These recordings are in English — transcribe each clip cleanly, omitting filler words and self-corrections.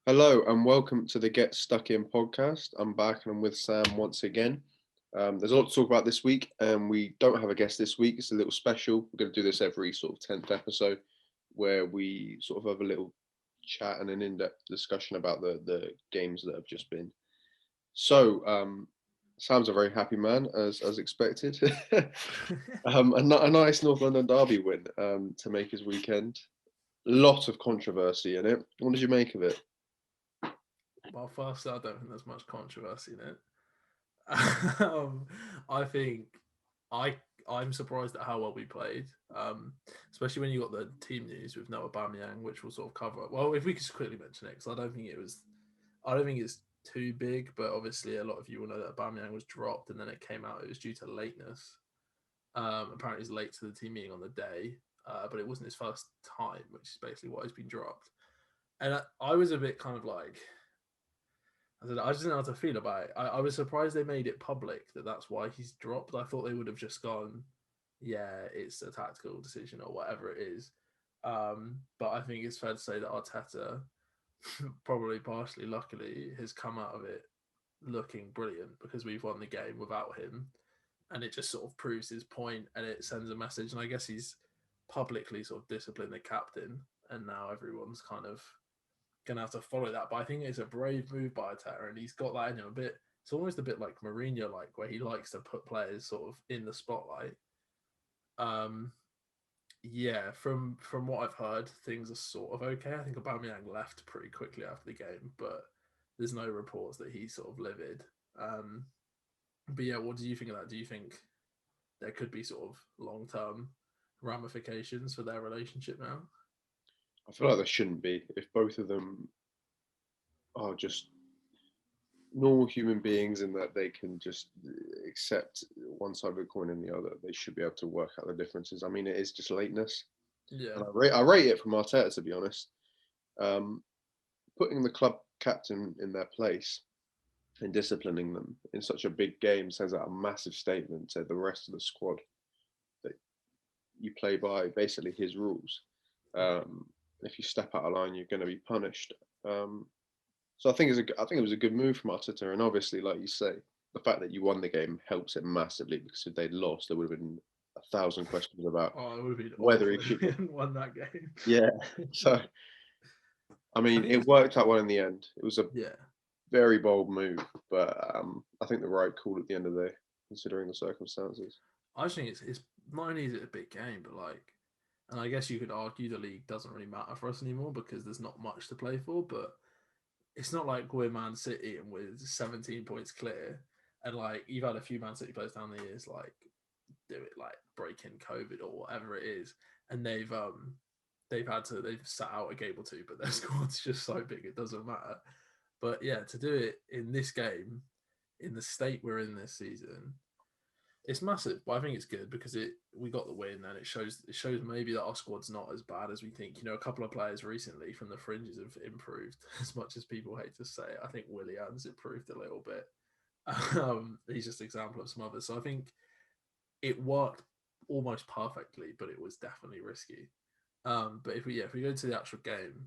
Hello and welcome to the Get Stuck In podcast. I'm back and I'm with Sam once again. There's a lot to talk about this week, and we don't have a guest this week. It's a little special. We're going to do this every sort of 10th episode where we sort of have a little chat and an in depth discussion about the games that have just been. So, Sam's a very happy man, as expected. A nice North London derby win to make his weekend. Lot of controversy in it. What did you make of it? Well, first, I don't think there's much controversy in it. um, I think I I'm surprised at how well we played, especially when you got the team news with Noah Aubameyang, which we'll sort of cover. Well, if we could just quickly mention it, because I don't think it's too big, but obviously a lot of you will know that Aubameyang was dropped, and then it came out it was due to lateness. Apparently, he's late to the team meeting on the day, but it wasn't his first time, which is basically why he's been dropped. And I was a bit kind of like I just didn't know how to feel about it. I was surprised they made it public that that's why he's dropped. I thought they would have just gone, yeah, it's a tactical decision or whatever it is. But I think it's fair to say that Arteta, probably partially luckily, has come out of it looking brilliant because we've won the game without him. And it just sort of proves his point and it sends a message. And I guess he's publicly sort of disciplined the captain. And now everyone's kind of gonna have to follow that. But I think it's a brave move by Arteta, and he's got that in him a bit. It's almost a bit like Mourinho, like where he likes to put players sort of in the spotlight. Um, yeah, from what I've heard, things are sort of okay. I think Aubameyang left pretty quickly after the game, but there's no reports that he's sort of livid. Um, but yeah, what do you think of that? Do you think there could be sort of long term ramifications for their relationship now? I feel like there shouldn't be. If both of them are just normal human beings in that they can just accept one side of the coin and the other, they should be able to work out the differences. I mean, it is just lateness, Yeah, and I rate it from Arteta, to be honest. Um, Putting the club captain in their place and disciplining them in such a big game sends out a massive statement to the rest of the squad that you play by basically his rules. Um, if you step out of line, you're going to be punished. Um, So I think it was a good move from Arteta, and obviously, like you say, the fact that you won the game helps it massively because if they'd lost, there would have been a thousand questions about oh, it would have been whether he awful if should we have. hadn't won that game. Yeah. So I I mean, think it it's worked out well in the end. It was a yeah. very bold move, but I think the right call at the end of the day, considering the circumstances. I just think it's not only is it a big game, but like, and I guess you could argue the league doesn't really matter for us anymore because there's not much to play for. But it's not like we're Man City and we're 17 points clear, and like you've had a few Man City players down the years like do it like break in COVID or whatever it is, and they've sat out a game or two, but their squad's just so big it doesn't matter. But yeah, to do it in this game, in the state we're in this season, it's massive, but I think it's good because it we got the win and it shows maybe that our squad's not as bad as we think. You know, a couple of players recently from the fringes have improved as much as people hate to say. I think Willian's improved a little bit. He's just an example of some others. So I think it worked almost perfectly, but it was definitely risky. But if we go to the actual game,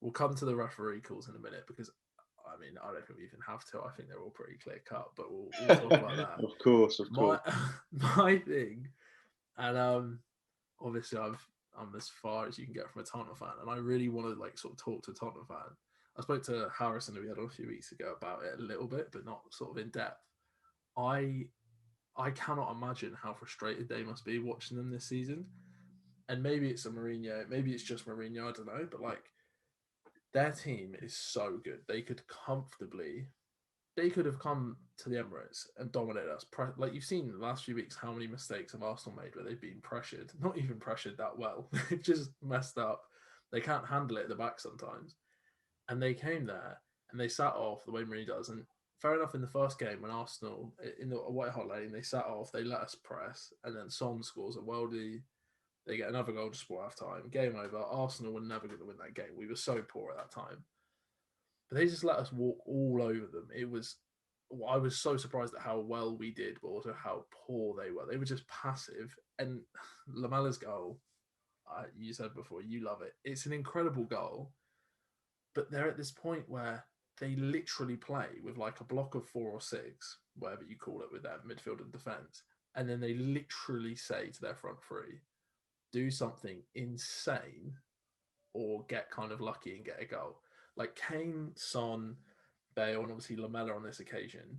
we'll come to the referee calls in a minute because I mean I don't think we even have to. I think they're all pretty clear cut, but we'll talk about that. Of course, of My course. my thing, and obviously I'm as far as you can get from a Tottenham fan, and I really want to like sort of talk to a Tottenham fan. I spoke to Harrison who we had on a few weeks ago about it a little bit, but not sort of in depth. I I cannot imagine how frustrated they must be watching them this season. And maybe it's a Mourinho, maybe it's just Mourinho, I don't know. But like their team is so good. They could have come to the Emirates and dominated us. Like you've seen the last few weeks, how many mistakes have Arsenal made where they've been pressured, not even pressured that well. They've just messed up. They can't handle it at the back sometimes. And they came there and they sat off the way Mourinho does. And fair enough, in the first game when Arsenal in the White Hart Lane, they sat off, they let us press, and then Son scores a worldie. They get another goal just before half time. Game over. Arsenal were never going to win that game. We were so poor at that time. But they just let us walk all over them. I was so surprised at how well we did, but also how poor they were. They were just passive. And Lamela's goal, you said before, you love it. It's an incredible goal, but they're at this point where they literally play with like a block of 4 or 6, whatever you call it, with their midfield and defense, and then they literally say to their front three, do something insane or get kind of lucky and get a goal. Like Kane, Son, Bale, and obviously Lamella on this occasion,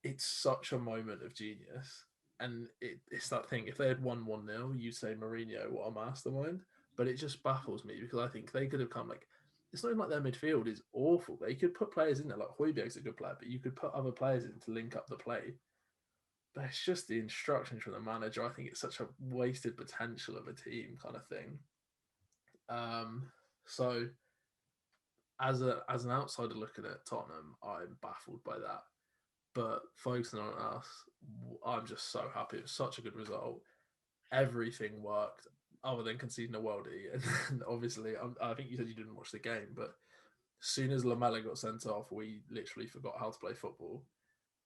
it's such a moment of genius. And it's that thing. If they had won 1-0, you'd say Mourinho, what a mastermind. But it just baffles me because I think they could have come like, it's not even like their midfield is awful. They could put players in there, like Højbjerg's a good player, but you could put other players in to link up the play. But it's just the instructions from the manager. I think it's such a wasted potential of a team kind of thing. So as an outsider looking at Tottenham, I'm baffled by that. But focusing on us, I'm just so happy. It was such a good result. Everything worked, other than conceding a worldie. And obviously, I think you said you didn't watch the game, but as soon as Lamella got sent off, we literally forgot how to play football,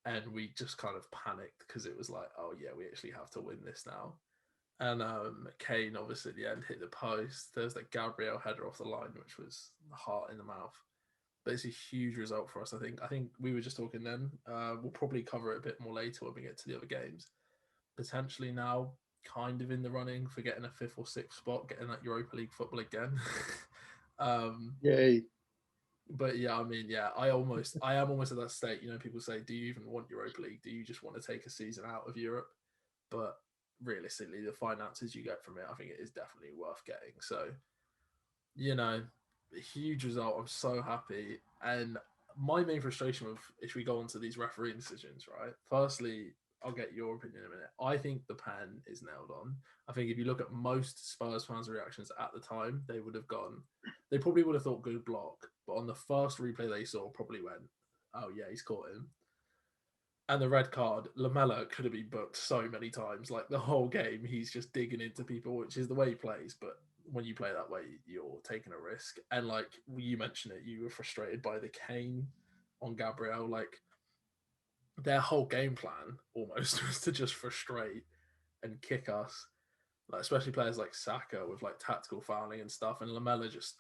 and we just kind of panicked because it was like, oh yeah, we actually have to win this now. And Kane obviously at the end hit the post. There's that Gabriel header off the line, which was the heart in the mouth. But it's a huge result for us. I think. I think we were just talking then. We'll probably cover it a bit more later when we get to the other games. Potentially now, kind of in the running for getting a fifth or sixth spot, getting that Europa League football again. um, Yay. but yeah, I mean, yeah, I am almost at that state. You know, people say, do you even want Europa League? Do you just want to take a season out of Europe? But realistically, the finances you get from it, I think it is definitely worth getting. So, you know, a huge result. I'm so happy. And my main frustration with, if we go on to these refereeing decisions, right? Firstly, I'll get your opinion in a minute. I think the pen is nailed on. I think if you look at most Spurs fans' reactions at the time, they would have gone, they probably would have thought good block. But on the first replay they saw, probably went, oh yeah, he's caught him. And the red card, Lamella could have been booked so many times. Like the whole game, he's just digging into people, which is the way he plays. But when you play that way, you're taking a risk. And like you mentioned it, you were frustrated by the Kane on Gabriel. Like their whole game plan almost was to just frustrate and kick us. Like especially players like Saka with like tactical fouling and stuff, and Lamella just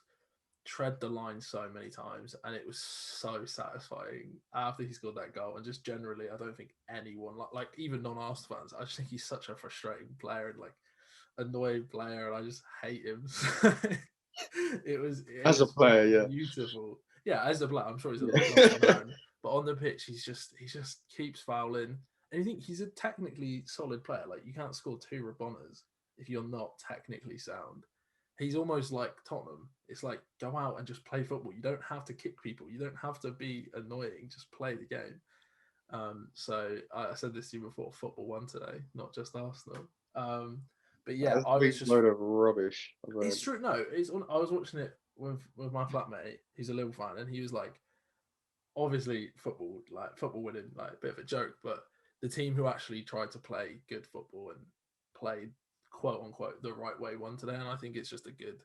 tread the line so many times, and it was so satisfying after he scored that goal. And just generally, I don't think anyone like even non-Arsenal fans. I just think he's such a frustrating player and like annoying player, and I just hate him. It As a was player, yeah. beautiful. Yeah, as a player, I'm sure he's a lovely Yeah. man. But on the pitch, he just keeps fouling. And you think he's a technically solid player. Like you can't score 2 Rabonas if you're not technically sound. He's almost like Tottenham. It's like go out and just play football. You don't have to kick people. You don't have to be annoying. Just play the game. So I said this to you before. Football won today, not just Arsenal. But yeah, That's I a big was just. load of rubbish. I've It's heard. true. No, it's on. I was watching it with my flatmate. He's a Liverpool fan, and he was like, obviously football winning, like a bit of a joke, but the team who actually tried to play good football and played quote unquote the right way won today. And I think it's just a good.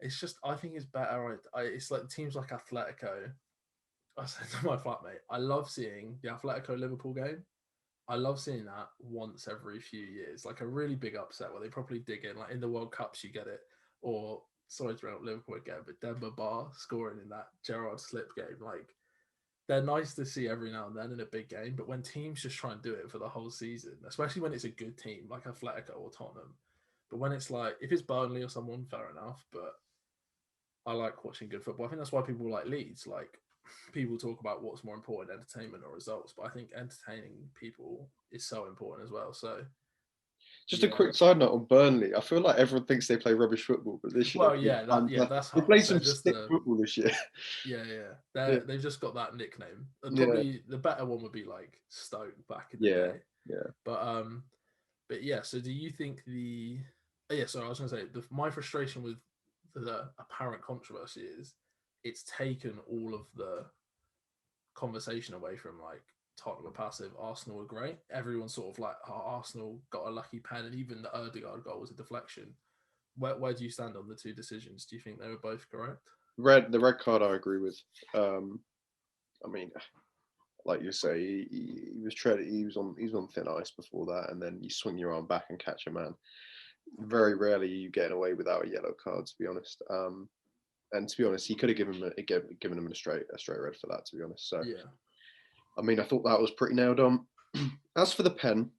It's just I think it's better. It's like teams like Atletico. I said to my flatmate, I love seeing the Atletico Liverpool game. I love seeing that once every few years, like a really big upset where they probably dig in. Like in the World Cups, you get it, or sorry to bring up Liverpool again, but Demba Ba scoring in that Gerrard slip game, like they're nice to see every now and then in a big game. But when teams just try and do it for the whole season, especially when it's a good team like Atletico or Tottenham, but when it's like if it's Burnley or someone, fair enough. But I like watching good football. I think that's why people like Leeds. Like people talk about what's more important, entertainment or results. But I think entertaining people is so important as well. So Just a yeah. quick side note on Burnley. I feel like everyone thinks they play rubbish football, but this year Well, they've yeah, been that's they harsh. play They're some just stick football this year. yeah. Yeah, They've just got that nickname. yeah, Probably the better one would be like Stoke back in the yeah, day. yeah. But yeah. So do you think the? Oh, yeah. So I was going to say my frustration with the apparent controversy is it's taken all of the conversation away from like Tottenham are passive, Arsenal are great. Everyone's sort of like, oh, Arsenal got a lucky pen, and even the Erdegaard goal was a deflection. Where do you stand on the two decisions? Do you think they were both correct? The red card, I agree with. I mean, like you say, he was treading. He was on thin ice before that, and then you swing your arm back and catch a man. Very rarely you getting away without a yellow card, to be honest. And to be honest, he could have given him a straight red for that. To be honest, so Yeah. I mean, I thought that was pretty nailed on. As for the pen,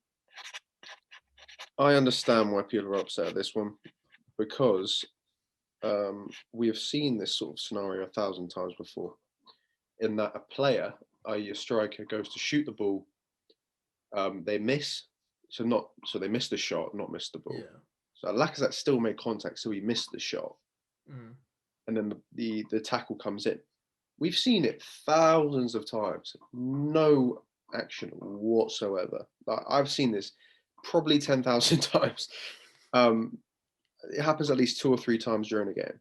I understand why people are upset at this one because we have seen this sort of scenario 1,000 times before, in that a player, i.e., a striker, goes to shoot the ball, they miss, so they miss the shot, not miss the ball. Yeah. So Lacazette still made contact, so he missed the shot, Mm. and then the tackle comes in. We've seen it thousands of times, no action whatsoever. Like, I've seen this probably 10,000 times. It happens at least 2 or 3 times during a game.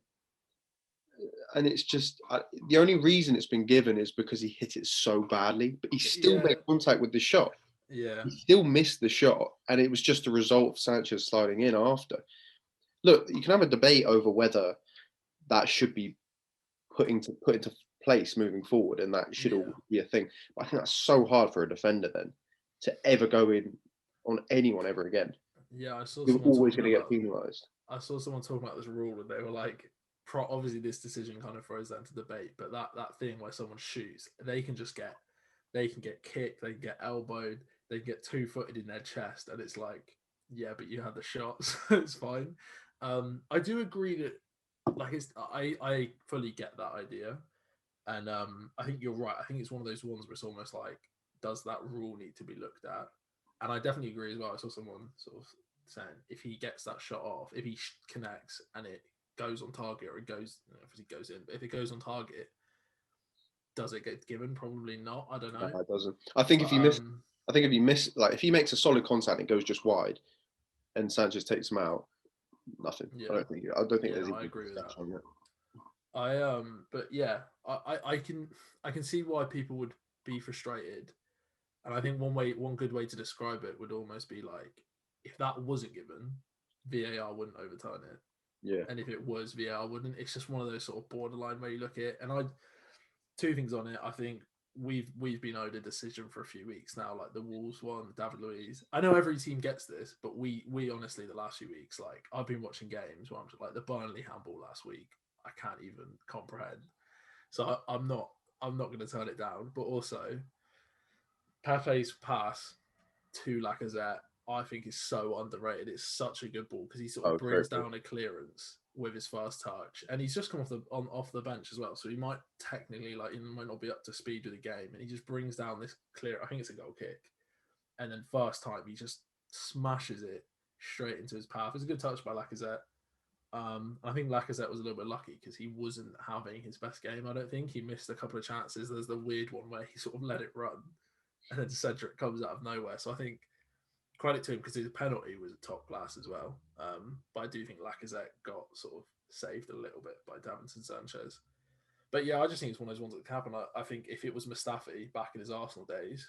And it's just the only reason it's been given is because he hit it so badly, but he still Yeah. made contact with the shot. Yeah. He still missed the shot, and it was just a result of Sanchez sliding in after. Look, you can have a debate over whether that should be put into place moving forward, and that should all be a thing. But I think that's so hard for a defender then to ever go in on anyone ever again. Yeah. I saw You're someone always talking going to get about. penalised. I saw someone talking about this rule, and they were like, obviously this decision kind of throws that into debate, but that thing where someone shoots, they can get kicked, they can get elbowed, they can get 2-footed in their chest, and it's like, yeah, but you had the shot, so it's fine. I do agree that, like, I fully get that idea, and I think you're right. I think it's one of those ones where it's almost like, does that rule need to be looked at? And I definitely agree as well. I saw someone sort of saying if he gets that shot off, if he connects and it goes on target, or it goes, if it goes in, but if it goes on target, does it get given? Probably not. I don't know. No, it doesn't. I think But if you miss, like if he makes a solid contact and it goes just wide, and Sanchez takes him out, nothing. yeah, I don't think yeah, there's no, I even agree with that. on it. But yeah, I can see why people would be frustrated, and I think one good way to describe it would almost be like, if that wasn't given, VAR wouldn't overturn it. Yeah. And if it was VAR, wouldn't. It's just one of those sort of borderline where you look at it. And two things on it. I think we've been owed a decision for a few weeks now, like the Wolves one, the David Luiz. I know every team gets this, but we honestly, the last few weeks, like I've been watching games where I'm just, like the Burnley handball last week, I can't even comprehend. So I'm not going to turn it down. But also, Pepe's pass to Lacazette, I think, is so underrated. It's such a good ball because he sort of Very brings good. down a clearance with his first touch, and he's just come off the bench as well. So he might technically, like, he might not be up to speed with the game, and he just brings down this clear. I think it's a goal kick, and then first time he just smashes it straight into his path. It's a good touch by Lacazette. I think Lacazette was a little bit lucky because he wasn't having his best game. I don't think he missed a couple of chances. There's the weird one where he sort of let it run, and then Cedric comes out of nowhere. So I think credit to him because his penalty was top class as well. But I do think Lacazette got sort of saved a little bit by Davinson Sanchez. But yeah, I just think it's one of those ones that can happen. I think if it was Mustafi back in his Arsenal days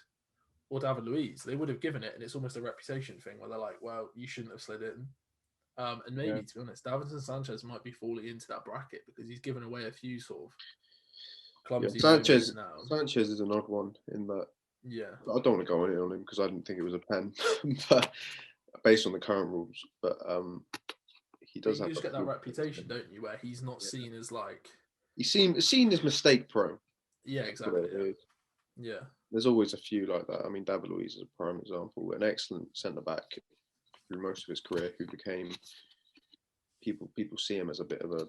or David Luiz, they would have given it, and it's almost a reputation thing where they're like, well, you shouldn't have slid in. And maybe, Yeah. to be honest, Davinson Sanchez might be falling into that bracket because he's given away a few sort of Yeah. clumsy moments now. Sanchez is an odd one in that. Yeah. I don't want to go on him because I didn't think it was a pen, but based on the current rules. But he But does you have just a get that few. reputation, don't you, where he's not Yeah. seen as like. He seen as mistake prone. Yeah, That's what exactly. it is. Yeah. There's always a few like that. I mean, David Luiz is a prime example, an excellent centre back through most of his career, who became people see him as a bit of a.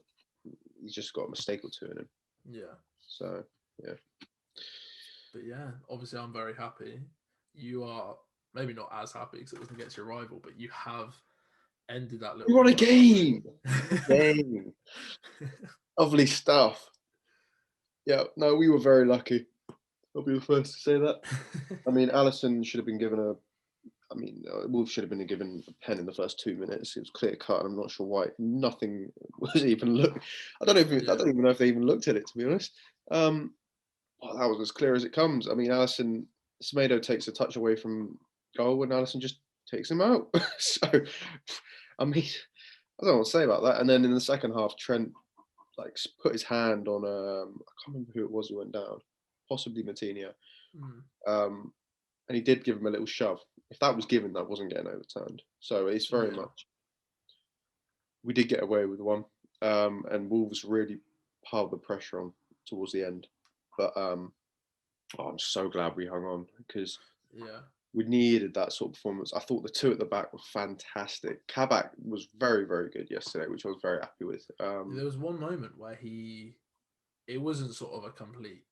He's just got a mistake or two in him. Yeah. So yeah. But yeah, obviously I'm very happy. You are maybe not as happy because it was against your rival, but you have ended that little. We won a drought. game. Game. Lovely stuff. Yeah, no, we were very lucky. I'll be the first to say that. I mean, Allison should have been given a. I mean, Wolves should have been given a pen in the first 2 minutes. It was clear cut, and I'm not sure why. Nothing was even look. I don't even know if they even looked at it, to be honest. Well, that was as clear as it comes. I mean, Semedo takes a touch away from goal, and Allison just takes him out. So, I mean, I don't know what to say about that. And then in the second half, Trent put his hand on I can't remember who it was who went down, possibly Matinho. And he did give him a little shove. If that was given, that wasn't getting overturned. So it's very much. We did get away with one, and Wolves really piled the pressure on towards the end. But I'm so glad we hung on because Yeah. we needed that sort of performance. I thought the two at the back were fantastic. Kabak was very, very good yesterday, which I was very happy with. There was one moment where it wasn't sort of a complete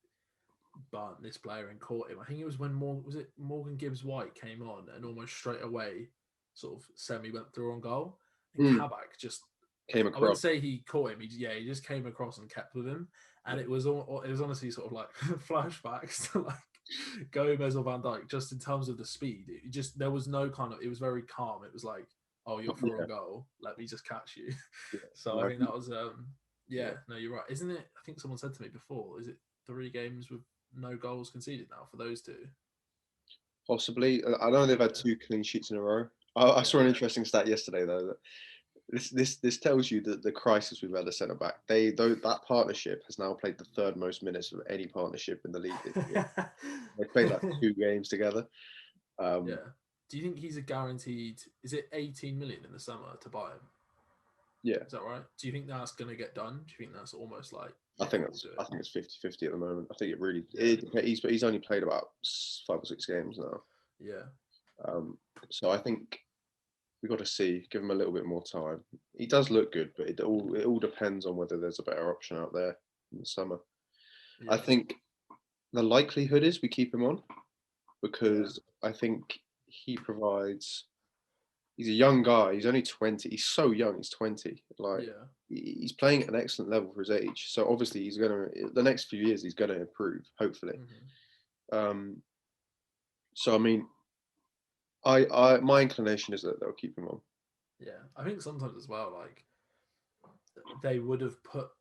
bunt, this player, and caught him. I think it was when Morgan Gibbs White came on and almost straight away sort of semi went through on goal. And Kabak just, came I wouldn't across. say he caught him. He just came across and kept with him. And it was honestly sort of like flashbacks to like Gomez or Van Dijk, just in terms of the speed. It just, there was no kind of, it was very calm. It was like, oh, you're through on goal. Let me just catch you. Yeah. So I think that was, Yeah. no, you're right. Isn't it? I think someone said to me before, is it 3 games with no goals conceded now for those two? Possibly. I know they've had 2 clean sheets in a row. I saw an interesting stat yesterday though. That this tells you that the crisis we've had at centre back. That partnership has now played the 3rd most minutes of any partnership in the league this year. They played like 2 games together. Yeah. Do you think he's a guaranteed? Is it 18 million in the summer to buy him? Yeah. Is that right? Do you think that's going to get done? Do you think that's almost like? I think it's 50-50 at the moment. I think it really. Yeah. He's only played about 5 or 6 games now. Yeah. So I think we got to see, give him a little bit more time. He does look good, but it all depends on whether there's a better option out there in the summer. Yeah. I think the likelihood is we keep him on because I think he provides. He's a young guy. He's only 20. He's so young. He's 20. Like he's playing at an excellent level for his age. So obviously he's gonna. The next few years he's gonna improve. Hopefully. So I mean, my inclination is that they'll keep him on. Yeah, I think sometimes as well, like they would have put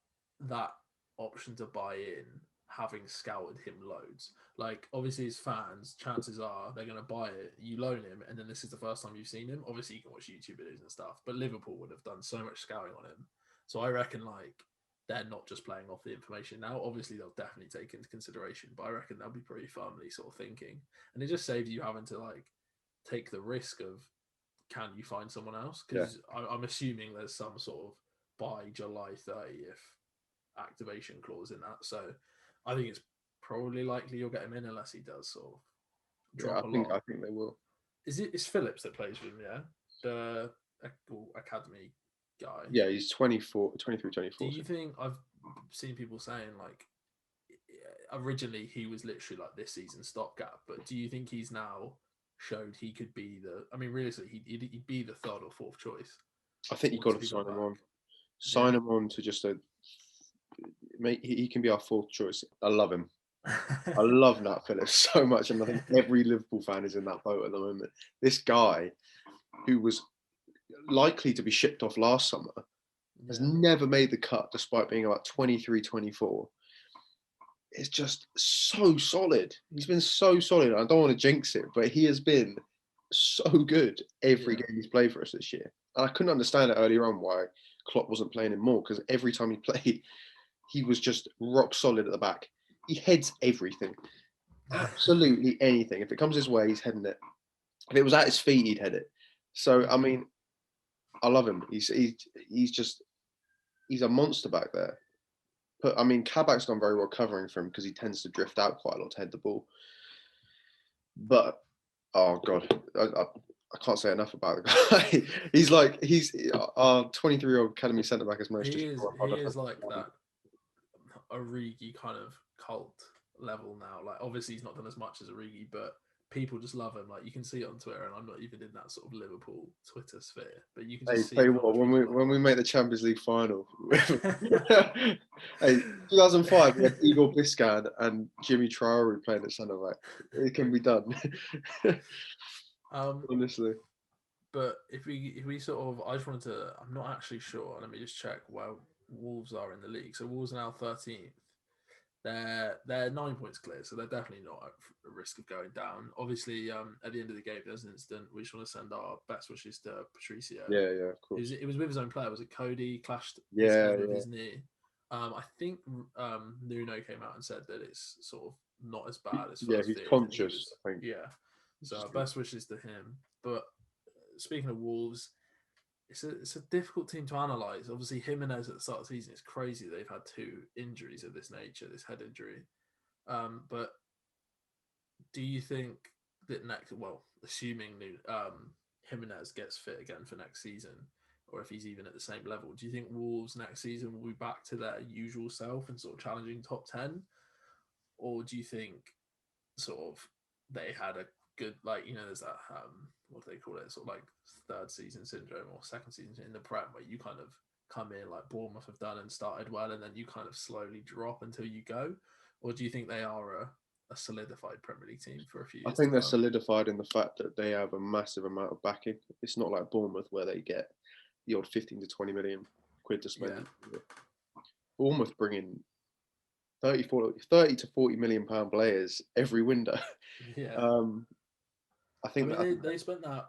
that option to buy in, having scouted him loads. Like obviously, as fans, chances are they're going to buy it. You loan him, and then this is the first time you've seen him. Obviously, you can watch YouTube videos and stuff, but Liverpool would have done so much scouting on him. So I reckon like they're not just playing off the information now. Obviously, they'll definitely take into consideration, but I reckon they'll be pretty firmly sort of thinking, and it just saves you having to like take the risk of, can you find someone else? Because I'm assuming there's some sort of by July 30th activation clause in that. So I think it's probably likely you'll get him in unless he does sort of drop a lot. I think they will. It's Phillips that plays with him, yeah? The academy guy. Yeah, he's 24, 23, 24. Do you think, I've seen people saying like originally he was literally like this season's stopgap, but do you think he's now showed he could be realistically he'd be the 3rd or 4th choice? I think you've got to sign him on. Sign him on to just he can be our 4th choice. I love him. I love Nat Phillips so much, and I think every Liverpool fan is in that boat at the moment. This guy, who was likely to be shipped off last summer, has never made the cut despite being about 23, 24. It's just so solid. He's been so solid. I don't want to jinx it, but he has been so good every game he's played for us this year. And I couldn't understand it earlier on why Klopp wasn't playing him more, because every time he played, he was just rock solid at the back. He heads everything. Absolutely anything. If it comes his way, he's heading it. If it was at his feet, he'd head it. So, I mean, I love him. He's a monster back there. But, I mean, Kabak's gone very well covering for him because he tends to drift out quite a lot to head the ball. But, oh, God, I can't say enough about the guy. he's our 23-year-old academy centre-back is most. He is like that Origi kind of cult level now. Like obviously he's not done as much as Origi, but people just love him. Like you can see it on Twitter, and I'm not even in that sort of Liverpool Twitter sphere, but you can just see. When we make the Champions League final, hey, 2005, we had Igor Biscan and Jimmy Traore playing at centre back. It can be done. Honestly. But if we sort of, I just wanted to. I'm not actually sure. Let me just check where Wolves are in the league. So Wolves are now 13th. They're 9 points clear, so they're definitely not at risk of going down. Obviously, at the end of the game, there's an incident. We just want to send our best wishes to Patricio. Yeah, of course. It was with his own player. Was it Cody clashed with his knee? I think Nuno came out and said that it's sort of not as bad as first. He's conscious. I think. Yeah. So our best wishes to him. But speaking of Wolves, it's a difficult team to analyze. Obviously, Jimenez at the start of the season is crazy. They've had two injuries of this nature, this head injury. But do you think that assuming Jimenez gets fit again for next season, or if he's even at the same level, do you think Wolves next season will be back to their usual self and sort of challenging top 10? Or do you think sort of they had a good, like, there's that, what do they call it, sort of like third season syndrome or second season in the Prem, where you kind of come in like Bournemouth have done and started well, and then you kind of slowly drop until you go? Or do you think they are a solidified Premier League team for a few I years to think they're come? solidified in the fact that they have a massive amount of backing. It's not like Bournemouth where they get the odd 15 to 20 million quid to spend. Yeah, Bournemouth bring in 30 to 40 million pound players every window. yeah. Um, I I think mean, that they spent was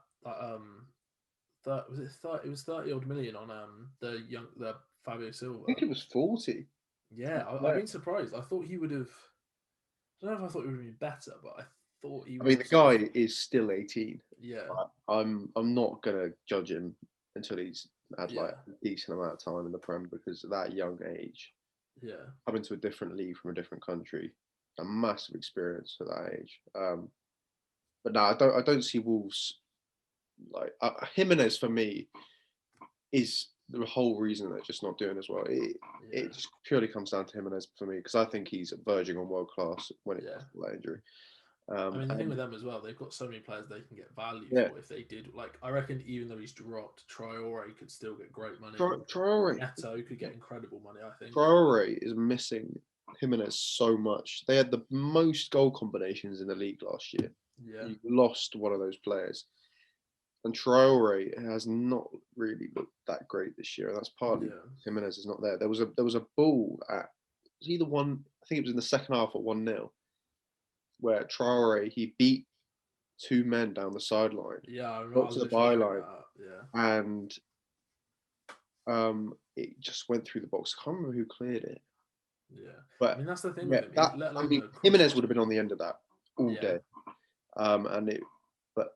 it 30, it was 30 odd million on the Fabio I Silva. think it was 40. Yeah, I've Yeah. been surprised. I thought he would have. I don't know if I thought he would have been better, but I thought he I would mean, have the sort of. guy is still 18. Yeah, I'm not gonna judge him until he's had like yeah, a decent amount of time in the Prem, because at that young age, yeah, coming to a different league from a different country, a massive experience for that age. But no, I don't see Wolves like Jimenez for me is the whole reason they're just not doing as well. yeah, It just purely comes down to Jimenez for me, because I think he's verging on world class when it yeah. comes to that injury. I mean, the thing And with them as well, they've got so many players they can get value yeah, for if they did. Like, I reckon even though he's dropped, Traore could still get great money. Traore Neto could get incredible money, I think. Traore is missing Jimenez so much. They had the most goal combinations in the league last year. Yeah, You lost one of those players. And Traore has not really looked that great this year, and that's partly yeah, Jimenez is not there. There was a ball at, was either one, I think it was in the second half at 1-0, where Traore he beat two men down the sideline, yeah. I got to was the literally bringing that byline, up. Yeah, and it just went through the box. I can't remember who cleared it. yeah. I But mean, that's the thing yeah, with him. that Let I alone mean, the Jimenez would have crossing. been on the end of that all Yeah, day. And it, but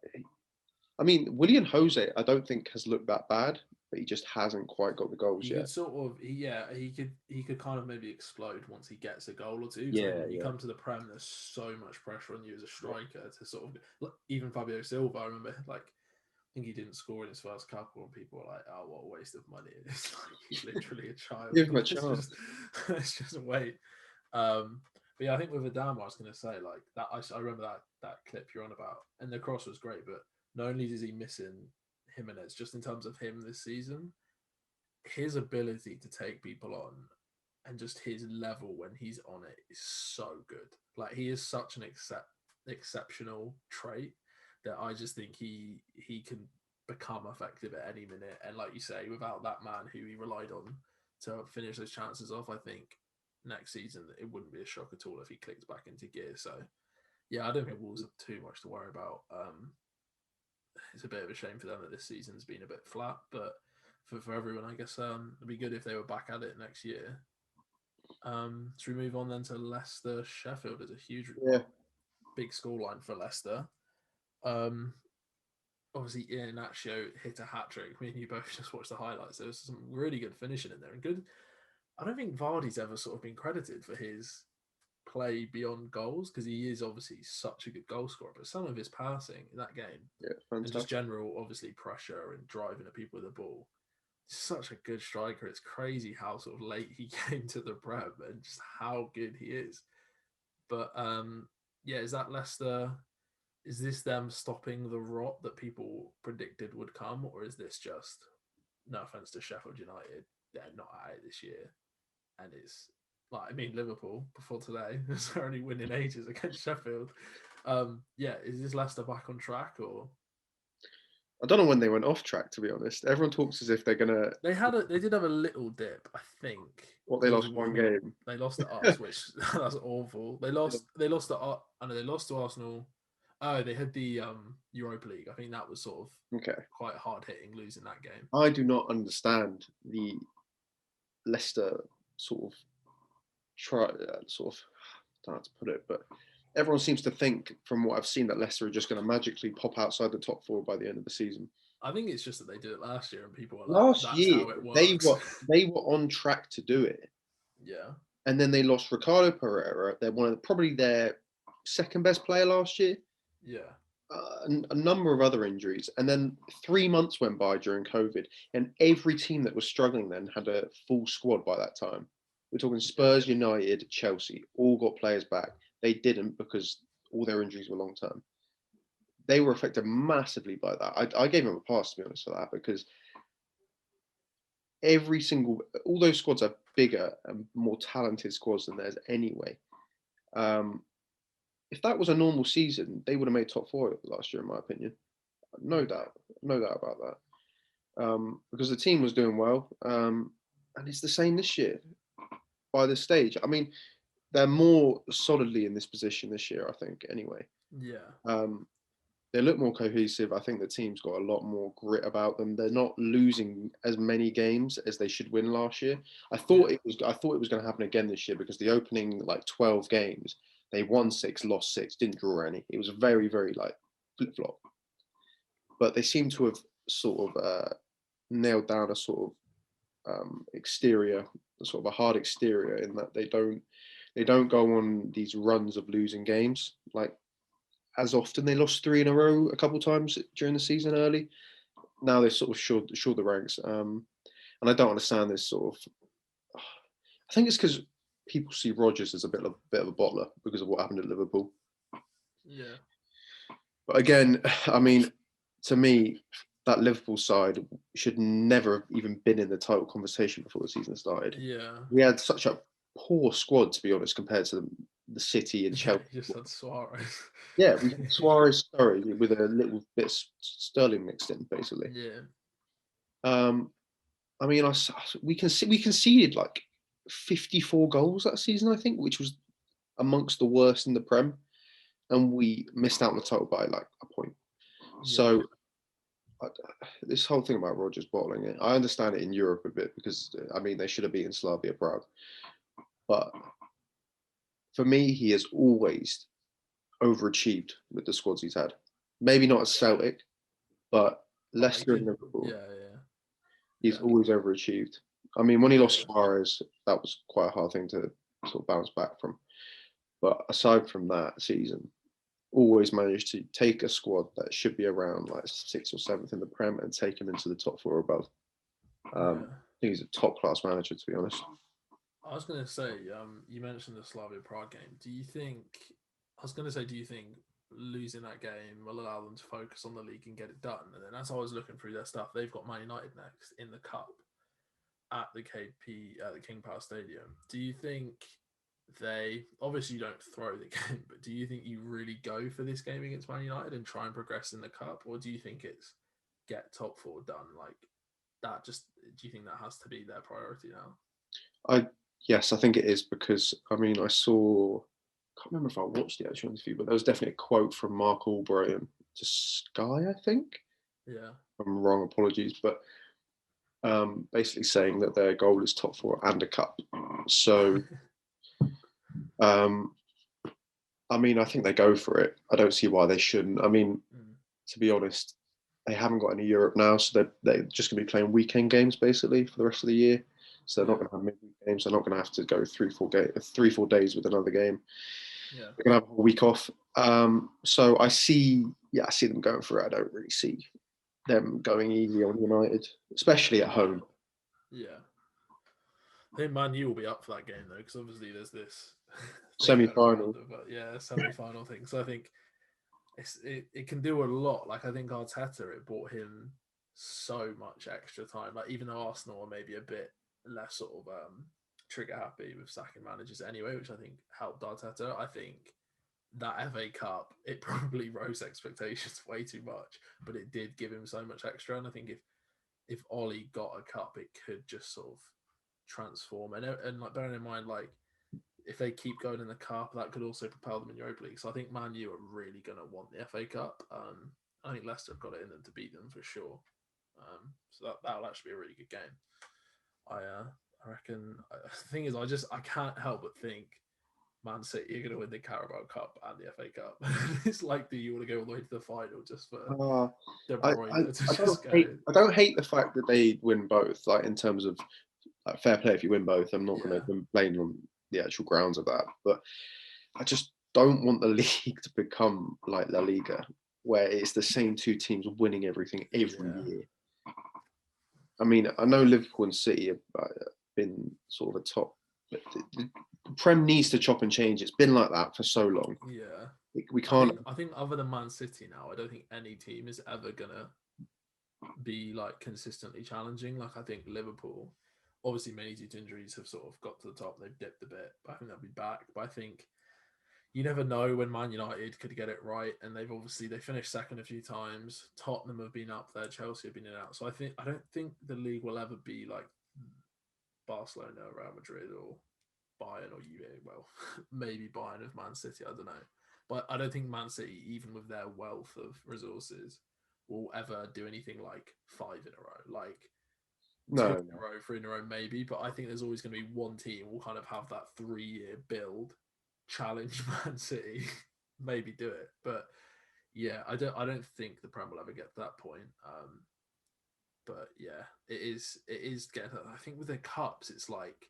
I mean, William Jose, I don't think has looked that bad, but he just hasn't quite got the goals he yet. could sort of, he could kind of maybe explode once he gets a goal or two. Because I think Yeah, when you yeah, come to the Prem, there's so much pressure on you as a yeah. striker to sort of, even Fabio Silva. I remember, like, I think he didn't score in his first couple, and people were like, "Oh, what a waste of money!" It's like he's literally a child. Give him a It's chance. just, it's just wait. But yeah, I think with Adama, I was going to say like that. I remember that clip you're on about, and the cross was great. But not only is he missing Jimenez, just in terms of him this season, his ability to take people on and just his level when he's on it is so good. Like, he is such an exceptional trait that I just think he can become effective at any minute. And like you say, without that man who he relied on to finish those chances off, I think next season it wouldn't be a shock at all if he clicks back into gear. So yeah, I don't think Wolves have too much to worry about. It's a bit of a shame for them that this season's been a bit flat, but for everyone, I guess it'd be good if they were back at it next year. Should we move on then to Leicester Sheffield? Is a huge, Yeah, big scoreline for Leicester. Um, Obviously, Ian Nacho hit a hat trick. Me and you both just watched the highlights. There was some really good finishing in there and good. I don't think Vardy's ever sort of been credited for his play beyond goals, because he is obviously such a good goal scorer, but some of his passing in that game yeah, and just fantastic. general, obviously, pressure and driving at people with the ball. Such a good striker. It's crazy how sort of late he came to the Prem and just how good he is. But yeah, is that Leicester? Is this them stopping the rot that people predicted would come, or is this just, no offense to Sheffield United, they're not at it this year, and it's like, I mean, Liverpool before today is only winning ages against Sheffield. Yeah, is this Leicester back on track, or I don't know when they went off track, to be honest. Everyone talks as if they're gonna. they did have a little dip, I think, What, they with lost one game? they lost to us, which that's awful. They lost to I know they lost to Arsenal. Oh, they had the Europa League. I think that was sort of Okay, quite hard hitting losing that game. I do not understand the Leicester sort of sort of. I don't know how to put it, but everyone seems to think, from what I've seen, that Leicester are just going to magically pop outside the top four by the end of the season. I think it's just that they did it last year, and people were like, Last "That's year how it they works." were they were on track to do it, Yeah, and then they lost Ricardo Pereira. They're probably their second best player last year. yeah, A number of other injuries, and then 3 months went by during COVID, and every team that was struggling then had a full squad by that time. We're talking yeah, Spurs, United, Chelsea, all got players back. They didn't because all their injuries were long term. They were affected massively by that. I gave them a pass, to be honest, for that, because all those squads are bigger and more talented squads than theirs anyway. Um, if that was a normal season, they would have made top four last year, in my opinion. No mm, doubt, no doubt about that. Because the team was doing well, and it's the same this year. By this stage, I mean, they're more solidly in this position this year, I think. Anyway, yeah, um, they look more cohesive. I think the team's got a lot more grit about them. They're not losing as many games as they should win last year. yeah, I thought it was going to happen again this year because the opening like 12 games, they won six, lost six, didn't draw any. It was very, very like flip flop. But they seem to have sort of nailed down a sort of exterior, sort of a hard exterior, in that they don't go on these runs of losing games like as often. They lost three in a row a couple of times during the season early. Now they're sort of short the ranks, and I don't understand this sort of. I think it's because people see Rodgers as a bit of a bottler because of what happened at Liverpool. yeah, But again, I mean, to me, that Liverpool side should never have even been in the title conversation before the season started. yeah. We had such a poor squad, to be honest, compared to the City and Yeah, Chelsea. you just had Suarez. Yeah, we had Suarez, sorry, with a little bit of Sterling mixed in, basically. Yeah, Um, I mean, we conceded like 54 goals that season, I think, which was amongst the worst in the Prem, and we missed out on the total by like a point. yeah, So I, this whole thing about Rodgers bottling it, I understand it in Europe a bit because I mean they should have beaten Slavia Prague, but for me, he has always overachieved with the squads he's had. Maybe not at Celtic, but oh, he Leicester and did. Liverpool, Yeah, yeah, he's yeah, always overachieved. I mean, when he yeah, lost Suarez, that was quite a hard thing to sort of bounce back from. But aside from that season, always managed to take a squad that should be around like sixth or seventh in the Prem and take him into the top four or above. yeah. I think he's a top class manager, to be honest. I was going to say, you mentioned the Slavia Prague game. Do you think? I was going to say, do you think losing that game will allow them to focus on the league and get it done? And then, as I was looking through their stuff, they've got Man United next in the cup at the KP at the King Power Stadium. Do you think they obviously you don't throw the game, but do you think you really go for this game against Man United and try and progress in the cup, or do you think it's get top four done like that? Just do you think that has to be their priority now? I Yes, I think it is because I mean I saw. I can't remember if I watched the actual interview, but there was definitely a quote from Mark Albright to Sky, I think. Yeah, If I'm wrong, apologies, but basically saying that their goal is top four and a cup. So um, I mean, I think they go for it. I don't see why they shouldn't. I mean, mm, to be honest, they haven't got any Europe now, so they're just going to be playing weekend games basically for the rest of the year. So they're not yeah, going to have midweek games. They're not going to have to go 3-4 days with another game. yeah. They're going to have a week off. So I see them going for it. I don't really see them going easy on United, especially at Yeah, home. yeah. I think Man U will be up for that game though, because obviously there's this thing going around Semi-final. of semi-final thing. So I think it can do a lot. Like I think Arteta, it bought him so much extra time. Like even though Arsenal are maybe a bit less sort of trigger happy with sacking managers anyway, which I think helped Arteta. I think that FA Cup it probably rose expectations way too much, but it did give him so much extra. And I think if Ollie got a cup, it could just sort of transform. And like bearing in mind like if they keep going in the cup, that could also propel them in Europa League. So I think Man U are really going to want the FA Cup. I think Leicester have got it in them to beat them for sure. So that'll actually be a really good game. I reckon. The thing is, I can't help but think Man City are going to win the Carabao Cup and the FA Cup. It's like, do you want to go all the way to the final just for Uh, De I, Bruyne I, to I don't just go? hate I don't hate the fact that they win both. Like in terms of fair play if you win both. I'm not going Yeah, to complain on the actual grounds of that, but I just don't want the league to become like La Liga, where it's the same two teams winning everything every yeah, year. I mean, I know Liverpool and City have been sort of a top. But the Prem needs to chop and change. It's been like that for so long. yeah. We I can't. think I think other than Man City now, I don't think any team is ever gonna be like consistently challenging. Like I think Liverpool, obviously many due to injuries have sort of got to the top. They've dipped a bit, but I think they'll be back. But I think you never know when Man United could get it right, and they finished second a few times. Tottenham have been up there, Chelsea have been in and out. So I don't think the league will ever be like Barcelona, Real Madrid, or Bayern or UA. Well, maybe Bayern of Man City. I don't know, but I don't think Man City, even with their wealth of resources, will ever do anything like five in a row. Like two in No, a row, three in a row, maybe. But I think there's always going to be one team will kind of have that 3 year build, challenge Man City, maybe do it. But yeah, I don't think the Prem will ever get to that point. But yeah, it is getting. I think with the cups, it's like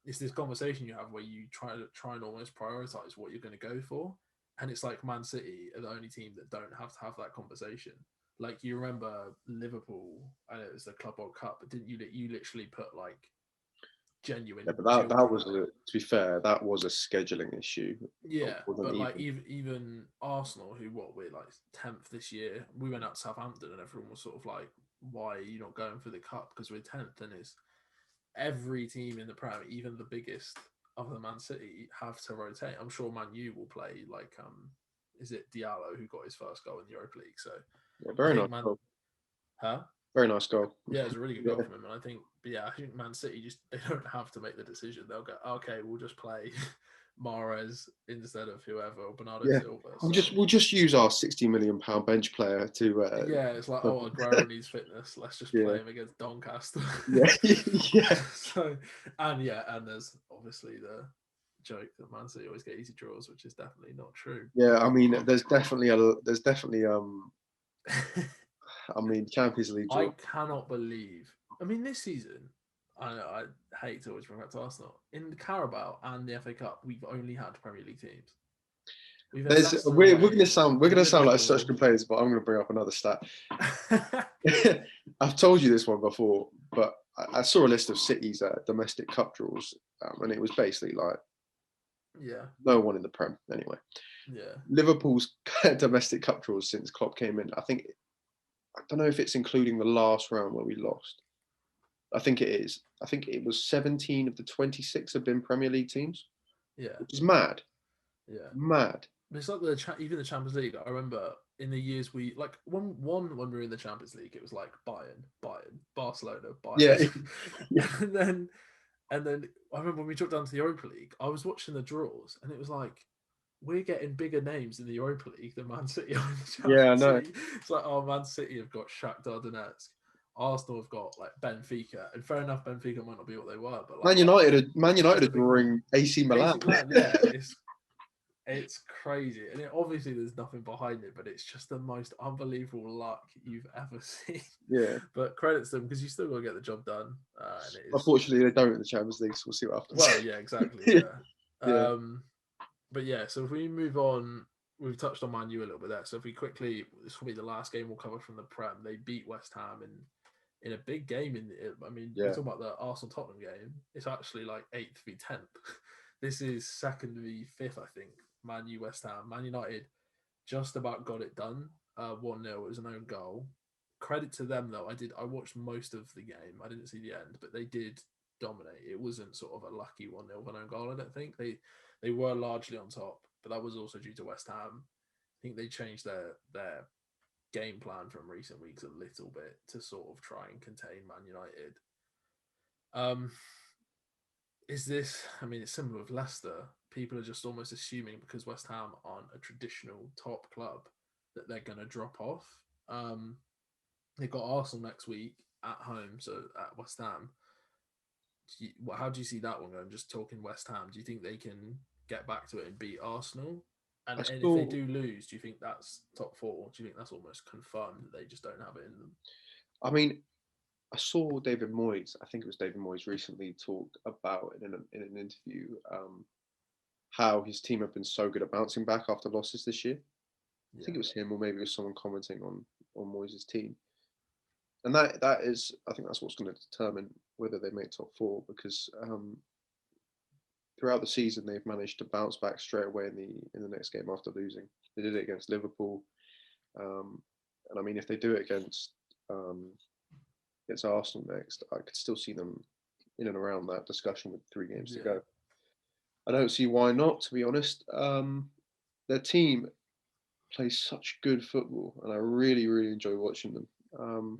it's this conversation you have where you try and almost prioritize what you're going to go for, and it's like Man City are the only team that don't have to have that conversation. Like you remember Liverpool, and it was the Club World Cup, but didn't you? You literally put like yeah, genuine but that children was out. to be fair, that was a scheduling issue. It Yeah, wasn't but like even. even Arsenal, who what we're like 10th this year, we went out to Southampton, and everyone was sort of like, "Why are you not going for the cup? Because we're 10th." And it's every team in the Prem, even the biggest other than Man City, have to rotate. I'm sure Man U will play like is it Diallo who got his first goal in the Europa League? So Yeah, I very nice think Man, goal. huh? Very nice goal. Yeah, it's a really good Yeah, goal from him, and I think, but yeah, I think Man City just they don't have to make the decision. They'll go, okay, we'll just play Mahrez instead of whoever or Bernardo yeah. Silva. So We'll just use our £60 million bench player to. yeah, it's like, oh, Aguero needs fitness. Let's just Yeah, play him against Doncaster. yeah, yeah, So, and yeah, and there's obviously the joke that Man City always get easy draws, which is definitely not true. yeah. I mean, there's definitely I mean, Champions League I draw. cannot believe. I mean, this season, I know I hate to always bring back to Arsenal. In the Carabao and the FA Cup, we've only had Premier League teams. We've had There's Leicester away, we're gonna sound like such Liverpool. complainers, but I'm gonna bring up another stat. I've told you this one before, but I saw a list of City's domestic cup draws, and it was basically like Yeah, no one in the Prem anyway. yeah, Liverpool's domestic cup draws since Klopp came in, I don't know if it's including the last round where we lost. I think it is. I think it was 17 of the 26 have been Premier League teams, yeah, which is mad, yeah. mad. But it's like even the Champions League. I remember in the years we like one when we were in the Champions League, it was like Bayern, Barcelona, Yeah, Bayern, yeah, and then I remember when we dropped down to the Europa League, I was watching the draws, and it was like we're getting bigger names in the Europa League than Man City are in the yeah. I Champions know. League. It's like, oh, Man City have got Shakhtar Donetsk, Arsenal have got like Benfica, and fair enough, Benfica might not be what they were, but like Man it's United just are a big name. drawing AC Milan. AC Milan, yeah, it's crazy, and obviously there's nothing behind it, but it's just the most unbelievable luck you've ever seen. Yeah. But credits them because you still got to get the job done, and it is. Unfortunately, they don't in the Champions League, so we'll see what happens. Well, yeah, exactly, yeah. Yeah. But yeah, so if we move on, we've touched on Man U a little bit there. So if we quickly, this will be the last game we'll cover from the Prem. They beat West Ham in a big game. I mean, we Yeah. talk about the Arsenal Tottenham game. It's actually like 8th v 10th. This is 2nd v 5th, I think. Man U West Ham. Man United just about got it done. 1-0. It was an own goal. Credit to them though. I watched most of the game. I didn't see the end, but they did dominate. It wasn't sort of a lucky 1-0 with an own goal. I don't think they were largely on top, but that was also due to West Ham. I think they changed their game plan from recent weeks a little bit to sort of try and contain Man United. Um, is this? I mean, it's similar with Leicester. People are just almost assuming because West Ham aren't a traditional top club that they're going to drop off. Um, they've got Arsenal next week at home, so at West Ham. How do you see that one going? Just talking West Ham, do you think they can? get back to it and beat Arsenal? I And if they saw. do lose, do you think that's top four? Do you think that's almost confirmed that they just don't have it in them? I mean, I saw David Moyes. I think it was David Moyes recently talked about in an interview how his team have been so good at bouncing back after losses this year. I think Yeah, it was him, or maybe it was someone commenting on Moyes' team, and that is, I think that's what's going to determine whether they make top four, because throughout the season they've managed to bounce back straight away in the next game after losing. They did it against Liverpool, um, and I mean if they do it um, against Arsenal next, I could still see them in and around that discussion with 3 games to yeah, go. I don't see why not, to be honest. Their team plays such good football, and I really, really enjoy watching them. mm.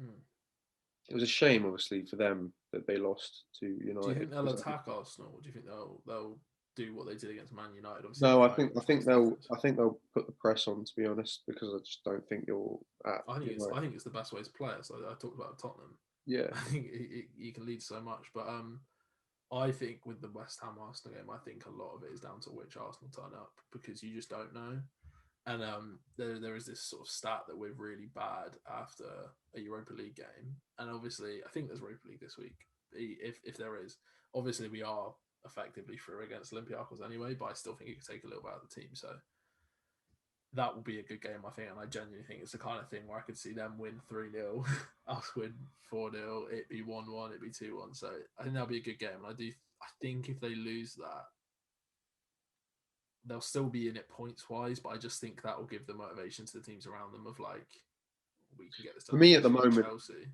It was a shame, obviously, for them that they lost to Do you United think they'll because attack Arsenal? Or do you think they'll do what they did against Man United? Obviously, no, with like response defense. I think they'll put the press on, to be honest, because I just don't think you're at United. I think it's the best way to play it. So I talked about Tottenham. Yeah, I think you can lead so much, but I think with the West Ham Arsenal game, I think a lot of it is down to which Arsenal turn up because you just don't know. And there is this sort of stat that we're really bad after a Europa League game, and obviously I think there's Europa League this week. If there is, obviously we are effectively through against Olympiacos anyway, but I still think it could take a little bit out of the team. So that will be a good game, I think, and I genuinely think it's the kind of thing where I could see them win 3-0, us win 4-0, it be 1-1, it be 2-1. So I think that'll be a good game. And I think if they lose that, they'll still be in it points wise, but I just think that will give the motivation to the teams around them of like, we can get this for done, me at the especially moment, Chelsea.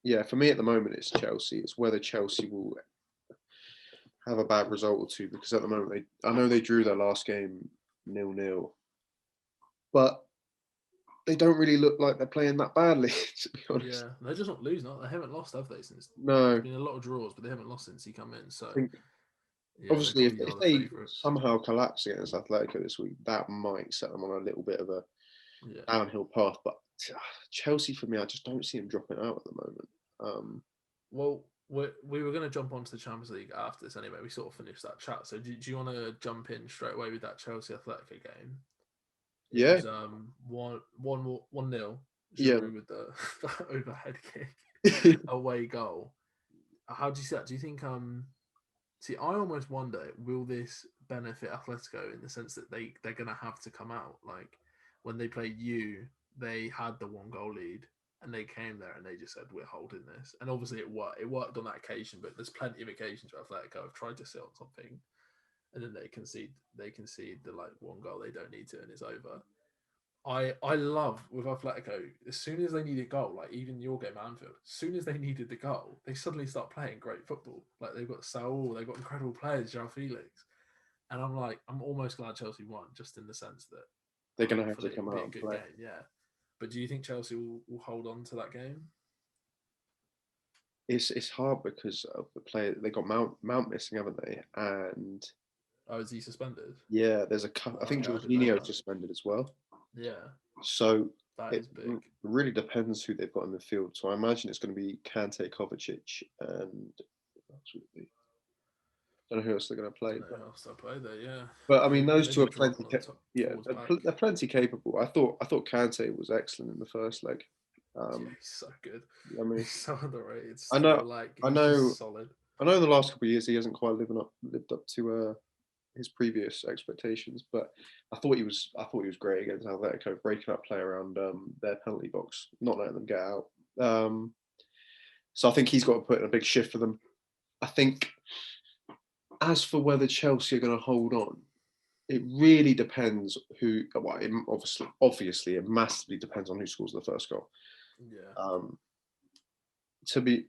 yeah, for me at the moment, it's Chelsea. It's whether Chelsea will have a bad result or two, because at the moment I know they drew their last game 0-0, but they don't really look like they're playing that badly, to be honest. Yeah, they're just not losing. They haven't lost, have they? Since No, there's I been a lot of draws, but they haven't lost since he come in. So think yeah, they obviously probably if are the they favourites. somehow collapse against Atletico this week, that might set them on a little bit of a Yeah. downhill path. But Chelsea, for me, I just don't see them dropping out at the moment. Well, we were going to jump onto the Champions League after this anyway. We sort of finished that chat. So do you want to jump in straight away with that Chelsea Atletico game? It Yeah, was 1-0. yeah. Giroud with the overhead kick away goal. How do you see that? Do you think see, I almost wonder, will this benefit Atletico in the sense that they're gonna have to come out like when they played you, they had the 1 goal lead and they came there and they just said we're holding this, and obviously it worked. It worked on that occasion, but there's plenty of occasions where Atletico have tried to sit on something and then they concede. They concede the like 1 goal they don't need to and it's over. I love with Atletico, as soon as they need a goal, like even your game at Anfield, as soon as they needed the goal, they suddenly start playing great football. Like they've got Saul, they've got incredible players, João Felix. And I'm like, I'm almost glad Chelsea won, just in the sense that They're going to have to hopefully come it'll be out a and good play. game, yeah. But do you think Chelsea will hold on to that game? It's hard because of the player. They got Mount missing, haven't they? And Oh, is he suspended? yeah, I think Okay, I didn't know Jorginho's that. suspended as well. Yeah, So that it is big. really depends who they've got in the field. So I imagine it's going to be Kante, Kovacic, and I don't know who else they're going to I play. don't know who else they'll play there, yeah. But I mean, those two Maybe are drop plenty. one of the top Yeah, towards back. they're plenty capable. I thought Kante was excellent in the first leg. Yeah, he's so good. I mean, He's so underrated I still. know, Like I he's just know, solid. I know. In the last couple of years, he hasn't quite lived up to his previous expectations. But I thought he was great against Atletico, breaking up play around their penalty box, not letting them get out. So I think he's got to put in a big shift for them. I think as for whether Chelsea are going to hold on, it really depends who. Well, obviously, it massively depends on who scores the first goal. Yeah. Um, to be,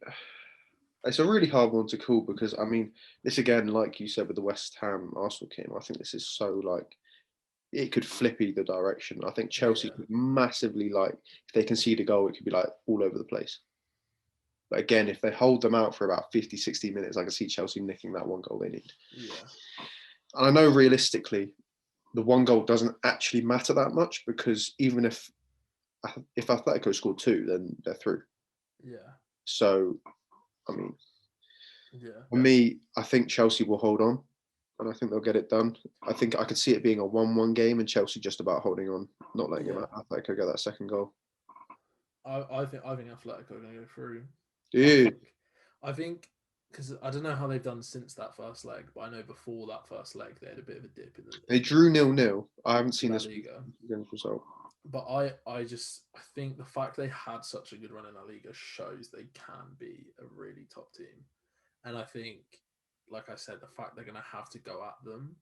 it's a really hard one to call because I mean, this again, like you said with the West Ham Arsenal game, I think this is so like it could flip either direction. I think Chelsea Yeah. could massively like if they concede a goal, it could be like all over the place. But again, if they hold them out for about 50, 60 minutes, I can see Chelsea nicking that 1 goal they need. Yeah. And I know realistically, the 1 goal doesn't actually matter that much because even if Atletico scored two, then they're through. Yeah. So, I mean, Yeah. for me, I think Chelsea will hold on. and I think they'll get it done. I think I could see it being a 1-1 game, and Chelsea just about holding on, not letting him Atletico get that second goal. I think Athletic are going to go through. Dude, I think because I don't know how they've done since that first leg, but I know before that first leg they had a bit of a dip in they drew 0-0. I haven't seen La this Liga. result. But I think the fact they had such a good run in La Liga shows they can be a really top team, and I think, like I said, the fact they're going to have to go at them,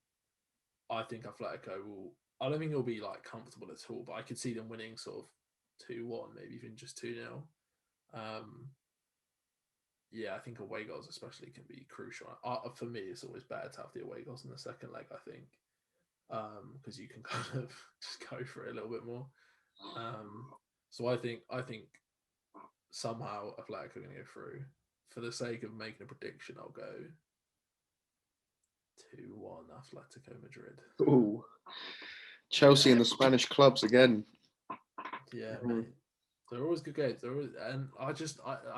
I think Atletico will. I don't think it'll be like comfortable at all, but I could see them winning sort of 2-1, maybe even just 2-0. Yeah, I think away goals especially can be crucial. For me, it's always better to have the away goals in the second leg, I think, because you can kind of just go for it a little bit more. So I think somehow Atletico are going to go through. For the sake of making a prediction, I'll go 2-1 Atletico Madrid. Ooh. Chelsea and the Spanish clubs again. Yeah, mate. They're always good games. And I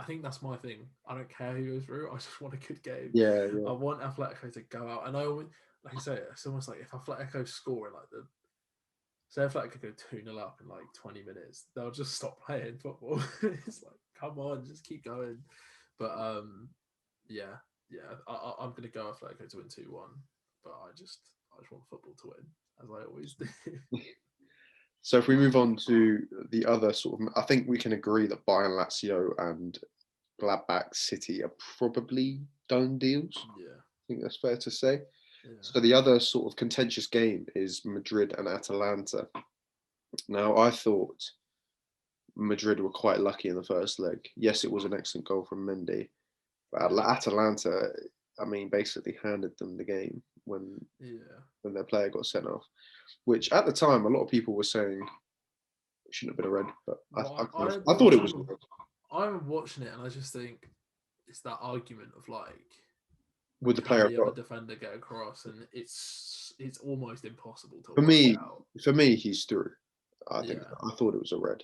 think that's my thing. I don't care who goes through. I just want a good game. Yeah. I want Atletico to go out. And I always, like I say, it's almost like if Atletico score in say Atletico go 2-0 up in like 20 minutes, they'll just stop playing football. It's like, come on, just keep going. But yeah, I'm gonna go Atletico to win 2-1. But I just want football to win, as I always do. So if we move on to the other sort of, I think we can agree that Bayern, Lazio, and Gladbach City are probably done deals. Yeah, I think that's fair to say. yeah. So the other sort of contentious game is Madrid and Atalanta. Now, I thought Madrid were quite lucky in the first leg. Yes, it was an excellent goal from Mendy, but Atalanta, I mean, basically handed them the game when their player got sent off, which at the time a lot of people were saying it shouldn't have been a red, but I thought it was a red. I'm watching it and I just think it's that argument of like, With the player the other defender get across, and it's almost impossible to for work me. out. For me, he's through. I thought it was a red.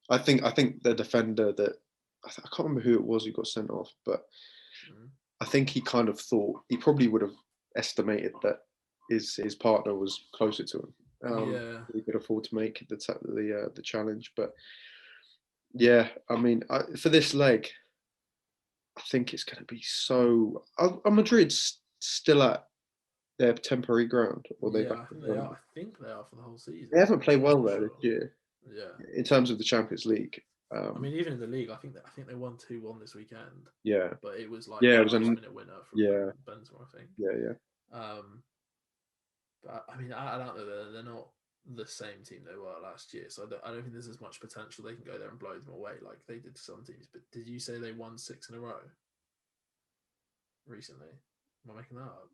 I think the defender that I can't remember who it was who got sent off, but I think he kind of thought he probably would have estimated that his partner was closer to him. He could afford to make the challenge, but yeah, I mean, for this leg, I think it's going to be so. Are Madrid still at their temporary ground, or I think they are. I think they are for the whole season. They haven't played well there this year. Yeah, in terms of the Champions League. I mean, even in the league, I think they won 2-1 this weekend. Yeah, but it was like it was a minute winner from Benzema, I think. Yeah. But I mean, I don't know. They're not the same team they were last year, so I don't think there's as much potential they can go there and blow them away like they did to some teams. But did you say they won 6 in a row recently? Am I making that up?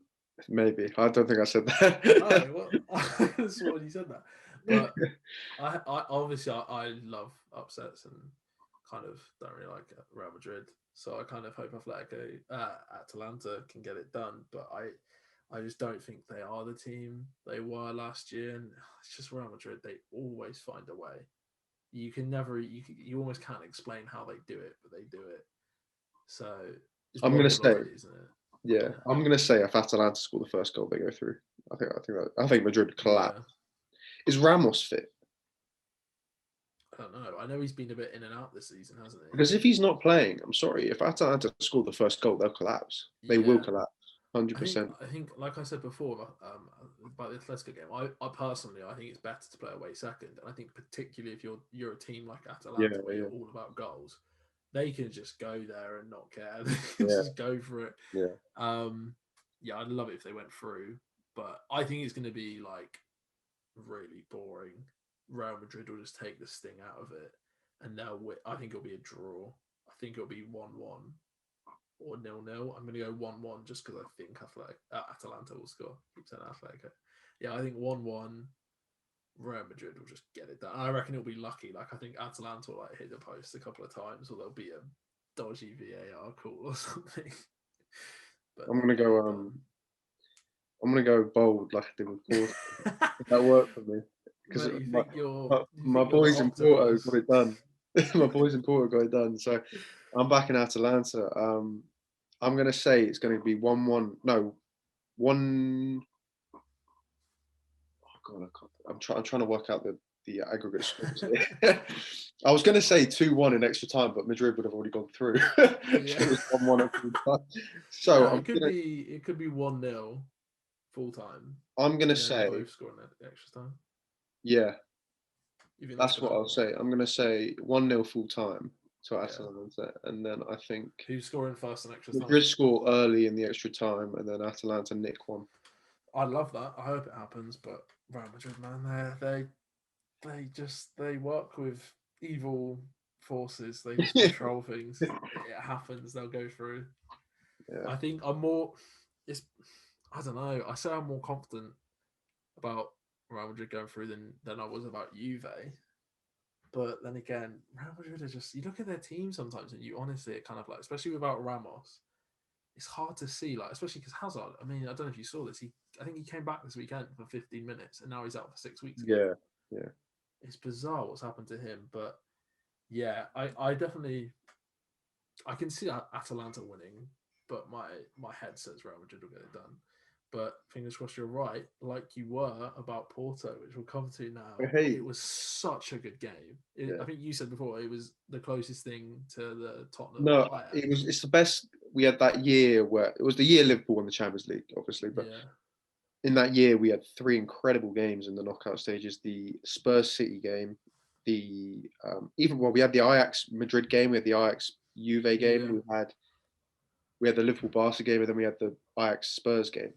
Maybe. I don't think I said that. Oh, well, I swore you said that. But I obviously I love upsets and kind of don't really like Real Madrid. So I kind of hope Atalanta can get it done. But I just don't think they are the team they were last year. And it's just Real Madrid. They always find a way. You can never, you almost can't explain how they do it, but they do it. So I'm going to say, isn't it? Yeah, I'm going to say if Atalanta score the first goal, they go through. I think Madrid collapse. Yeah. Is Ramos fit? I don't know. I know he's been a bit in and out this season, hasn't he? Because if he's not playing, I'm sorry. If Atalanta score the first goal, they'll collapse. They will collapse, 100%. I think, like I said before, about the Atletico game, I personally, I think it's better to play away second. And I think particularly if you're a team like Atalanta, where you're all about goals, they can just go there and not care. They can just go for it. Yeah. I'd love it if they went through, but I think it's going to be like really boring. Real Madrid will just take the sting out of it, and I think it'll be a draw. I think it'll be 1-1 or 0-0. I'm going to go 1-1 just because I think Atalanta will score. Keep saying Atletico. Yeah, I think 1-1. Real Madrid will just get it done. I reckon it'll be lucky. Like I think Atalanta will like hit the post a couple of times, or there'll be a dodgy VAR call or something. But I'm gonna go bold like I did with Porto. That worked for me because my boys in Porto got it done. My boys in Porto got it done. So I'm backing Atalanta. I'm going to say it's going to be 1-1. No, 1. Oh God, I'm trying to work out the aggregate scores here. I was going to say 2-1 in extra time, but Madrid would have already gone through. If Yeah. it was 1-1 at full time. So No, it could be 1-0 full time, I'm gonna and then say, both scoring at extra time. yeah, You think that's that's what gonna I'll happen? say. I'm gonna say 1-0 full time to Yeah. Atalanta, and then I think Who's scoring first in extra time? Madrid score early in the extra time, and then Atalanta nick one. I'd love that. I hope it happens, but Real Madrid, man, they work with evil forces. They just Yeah, control things. It happens. They'll go through. yeah, I think I'm more. It's. I don't know. I say I'm more confident about Real Madrid going through than I was about Juve. But then again, Real Madrid are just. You look at their team sometimes, and you honestly, it kind of like, especially without Ramos, it's hard to see. Like, especially because Hazard. I mean, I don't know if you saw this. I think he came back this weekend for 15 minutes, and now he's out for 6 weeks again. yeah, yeah. It's bizarre what's happened to him, but yeah, I definitely I can see Atalanta winning, but my head says Real Madrid will get it done. But fingers crossed you're right, like you were about Porto, which we'll come to now. Hey, It was such a good game. I yeah. think you said before it was the closest thing to the Tottenham No, Bayern. it's the best we had that year where it was the year Liverpool won the Champions League, obviously, but Yeah, in that year we had three incredible games in the knockout stages: the Spurs City game, the even well we had the Ajax Madrid game, we had the Ajax Juve game, yeah, we had the Liverpool Barca game, and then we had the Ajax Spurs game.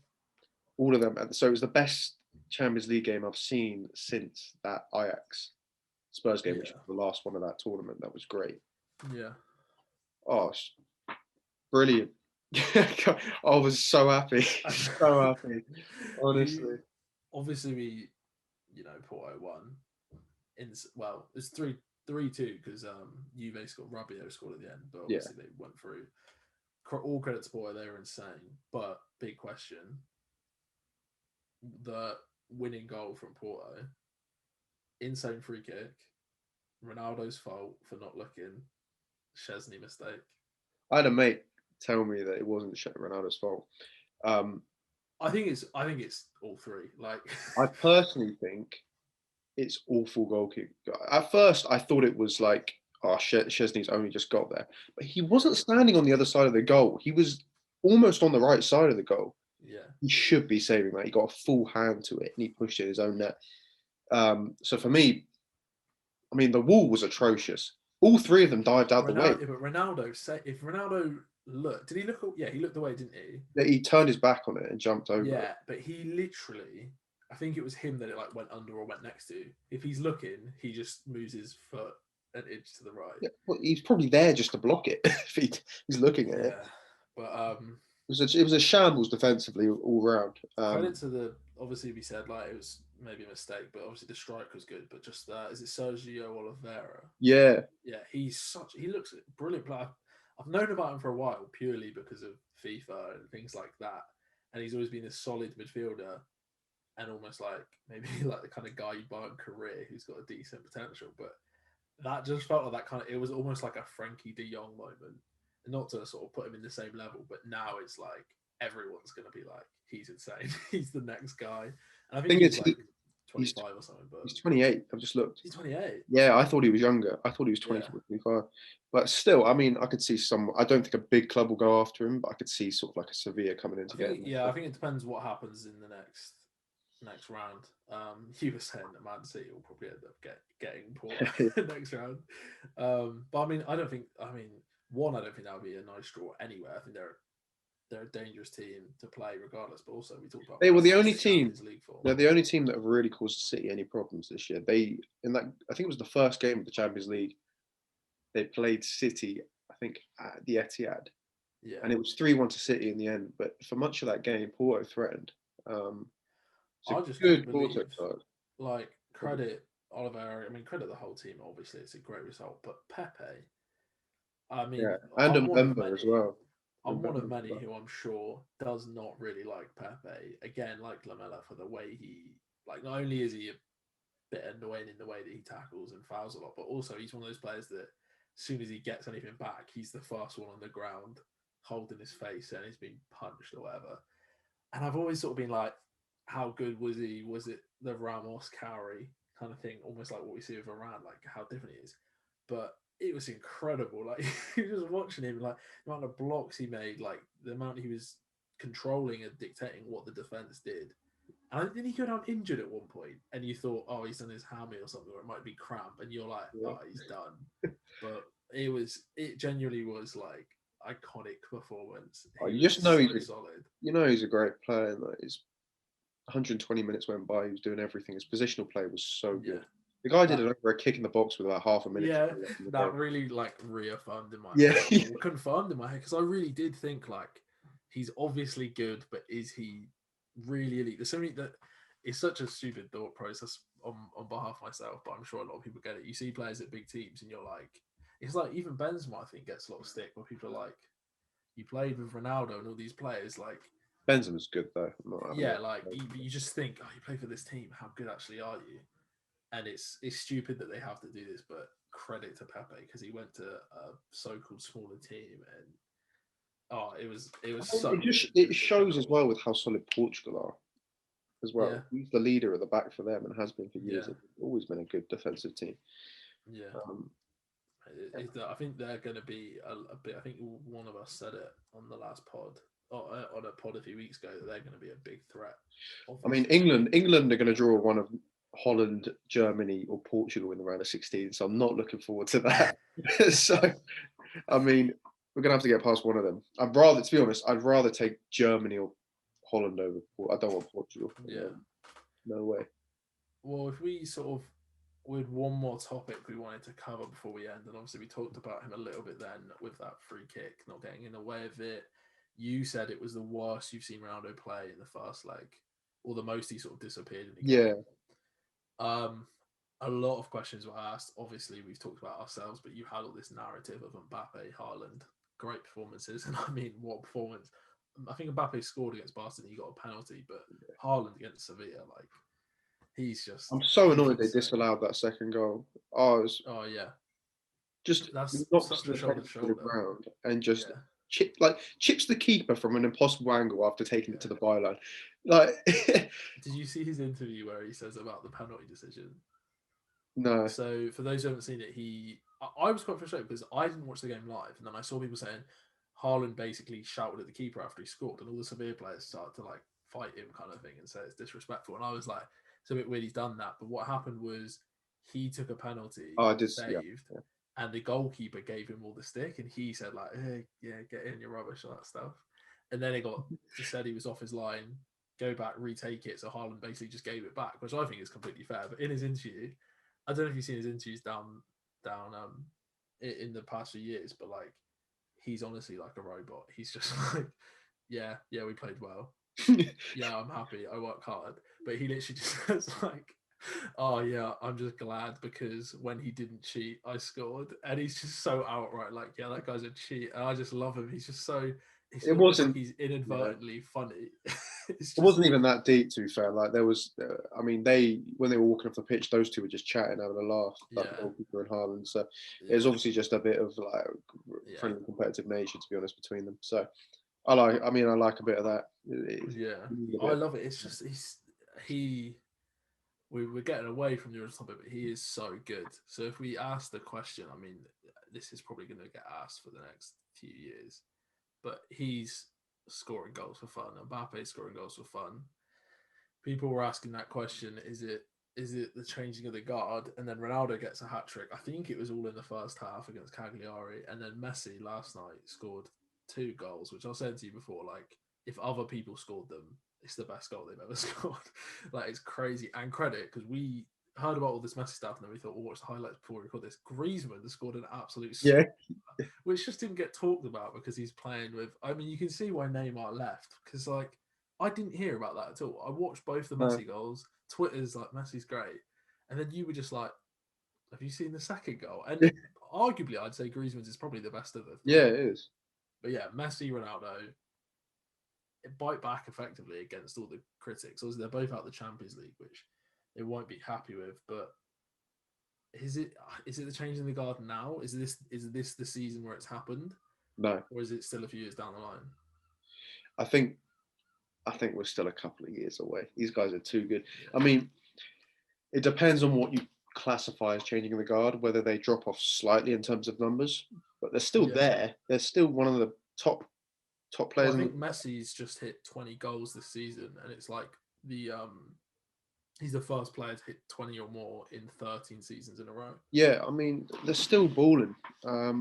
All of them, and so it was the best Champions League game I've seen since that Ajax Spurs game, which yeah, was the last one of that tournament. That was great. yeah. Oh, brilliant! I was so happy, so happy, you honestly. obviously we Porto won. Well, it's 3-2 because Juve scored, Rabiot scored at the end, but Yeah, obviously they went through. All credit to Porto, they were insane. But big question: the winning goal from Porto, insane free kick, Ronaldo's fault for not looking, Chesney mistake. I had a mate tell me that it wasn't Ronaldo's fault. Um, I think it's all three. Like, I personally think it's awful goalkeeping. At first, I thought it was like, oh, Chesney's only just got there, but he wasn't yeah, standing on the other side of the goal. He was almost on the right side of the goal. yeah. He should be saving that. He got a full hand to it, and he pushed it in his own net. So for me, I mean, the wall was atrocious. All three of them dived out the way. Ronaldo, say if Ronaldo looked, did he look? Yeah, he looked away, didn't he? He turned his back on it and jumped over it. Yeah, but he literally, I think it was him that it like went under or went next to. If he's looking, he just moves his foot an inch to the right. Yeah, well, he's probably there just to block it if he's looking at it. Yeah, but It was a shambles defensively all round. credit to the obviously we said like it was maybe a mistake, but obviously the strike was good. But just is it Sergio Oliveira? Yeah, Yeah, he looks brilliant player. I've known about him for a while purely because of FIFA and things like that, and he's always been a solid midfielder and almost like maybe like the kind of guy you buy in career who's got a decent potential. But that just felt like that kind of it was almost like a Frankie De Jong moment. And not to sort of put him in the same level, but now it's like everyone's gonna be like, he's insane. He's the next guy. And I think thing he's is, like he's 25 or something, but he's 28. I've just looked. he's 28. Yeah, I thought he was younger. I thought he was Yeah. 24, 25. But still, I mean, I could see some. I don't think a big club will go after him, but I could see sort of like a Sevilla coming in I to get think him. yeah, I think it depends what happens in the next round. You were saying that Man City will probably end up getting Porto next round. But I mean, I don't think. I mean, one, I don't think that would be a nice draw anyway. I think they're a dangerous team to play regardless. But also, we talked about They Man were the only City's team. Champions League form. They're the only team that have really caused City any problems this year. They in that I think it was the first game of the Champions League. They played City, I think, at the Etihad, Yeah, and it was 3-1 to City in the end. But for much of that game, Porto threatened. It's a I just couldn't good Porto believe side. like credit Oliver. I mean, credit the whole team. Obviously, it's a great result. But Pepe, I Yeah, mean, and I'm one of Mbemba as many. well. I'm one of Mbemba as many well. who I'm sure does not really like Pepe. Again, like Lamella, for the way he like. Not only is he a bit annoying in the way that he tackles and fouls a lot, but also he's one of those players that as soon as he gets anything back, he's the first one on the ground holding his face and he's been punched or whatever. And I've always sort of been like, how good was he? Was it the Ramos Cowrie kind of thing, almost like what we see with Varane, like how different he is? But it was incredible. Like you just watching him, like the amount of blocks he made, like the amount he was controlling and dictating what the defense did. And then he go down injured at one point, and you thought, oh, he's done his hammy or something, or it might be cramp, and you're like, Yeah. oh, he's done. But it genuinely was like iconic performance. Oh, He you was just know so solid. he's a great player. And like, his 120 minutes went by. He was doing everything. His positional play was so Yeah, good. The guy did that it over a kick in the box with about half a minute to yeah, go left in the that game. really like reaffirmed in my Yeah, head, yeah. or confirmed in my head, because I really did think like he's obviously good, but is he really elite? There's something that is such a stupid thought process on behalf of myself, but I'm sure a lot of people get it. You see players at big teams, and you're like, it's like even Benzema, I think, gets a lot of stick where people are like, you played with Ronaldo and all these players, like, Benzema's good though. I'm not having yeah, it. like you just think, oh, you play for this team, how good actually are you? And it's stupid that they have to do this, but credit to Pepe because he went to a so-called smaller team, and oh, it was I mean, so good. It it was shows as incredible. well with how solid Portugal are as Yeah, well. He's the leader at the back for them and has been for years. yeah, They've always been a good defensive team. yeah. Um, I think they're going to be a bit. I think one of us said it on the last pod, or on a pod a few weeks ago, that they're going to be a big threat. I mean, Obviously, England are going to draw one of Holland, Germany, or Portugal in the round of 16. So I'm not looking forward to that. So, I mean, we're going to have to get past one of them. To be honest, I'd rather take Germany or Holland over. I don't want Portugal. yeah. No way. Well, if we sort of with one more topic we wanted to cover before we end, and obviously we talked about him a little bit then with that free kick, not getting in the way of it. You said it was the worst you've seen Ronaldo play in the first leg, or the most he sort of disappeared in the Yeah. game. A lot of questions were asked. Obviously, we've talked about ourselves, but you had all this narrative of Mbappe, Haaland, great performances, and I mean, what performance! I think Mbappe scored against Barcelona, he got a penalty, but Haaland against Sevilla, like I'm so he's annoyed they insane. disallowed that second goal. Oh, it was Oh yeah, just that's knocks such a the shoulder head to to the shoulder. ground and just Yeah, chips the keeper from an impossible angle after taking it yeah. to the byline. Like, Did you see his interview where he says about the penalty decision? no. So for those who haven't seen it, I was quite frustrated because I didn't watch the game live, and then I saw people saying Haaland basically shouted at the keeper after he scored, and all the Sevilla players started to like fight him, kind of thing, and say it's disrespectful. And I was like, it's a bit weird he's done that. But what happened was he took a penalty, Oh, I did. Yeah. saved, and the goalkeeper gave him all the stick, and he said like, hey, yeah, get in, you're rubbish, all that stuff. And then it got just said he was off his line, go back, retake it. So Haaland basically just gave it back, which I think is completely fair. But in his interview, I don't know if you've seen his interviews down in the past few years, but like he's honestly like a robot. He's just like, yeah, we played well. Yeah, I'm happy. I work hard. But he literally just says like, oh yeah, I'm just glad because when he didn't cheat, I scored. And he's just so outright like, yeah, that guy's a cheat. And I just love him. He's just so it's It almost like wasn't. he's Yeah. inadvertently funny. It's It just wasn't even that deep, to be fair. Like there was, I mean, when they were walking off the pitch, those two were just chatting, having a laugh, like the yeah, goalkeeper and Haaland. So it was yeah, obviously just a bit of like yeah. friendly competitive nature, to be honest, between them. So I like a bit of that. Yeah, You need a I bit. love it. It's just he. We're getting away from the original topic, but he is so good. So if we ask the question, I mean, this is probably going to get asked for the next few years, but he's scoring goals for fun. Mbappe scoring goals for fun. People were asking that question: is it the changing of the guard? And then Ronaldo gets a hat trick. I think it was all in the first half against Cagliari, and then Messi last night scored two goals, which I said to you before. Like if other people scored them, it's the best goal they've ever scored. Like it's crazy and credit because we heard about all this Messi stuff and then we thought we'll watch the highlights before we record this. Griezmann has scored an absolute Yeah, which just didn't get talked about because he's playing with. I mean, you can see why Neymar left because like I didn't hear about that at all. I watched both the no, Messi goals. Twitter's like Messi's great, and then you were just like, "Have you seen the second goal?" And arguably, I'd say Griezmann's is probably the best of the yeah, three. it is. But yeah, Messi, Ronaldo, bite back effectively against all the critics. Obviously, they're both out the Champions League, which they won't be happy with. But is it the change in the guard now? Is this the season where it's happened? No, or is it still a few years down the line? I think we're still a couple of years away. These guys are too good. Yeah, I mean, it depends on what you classify as changing the guard, whether they drop off slightly in terms of numbers, but they're still yeah. there. They're still one of the top Well, players I in think the. Messi's just hit 20 goals this season, and it's like the he's the first player to hit 20 or more in 13 seasons in a row. Yeah, I mean, they're still balling. Yeah.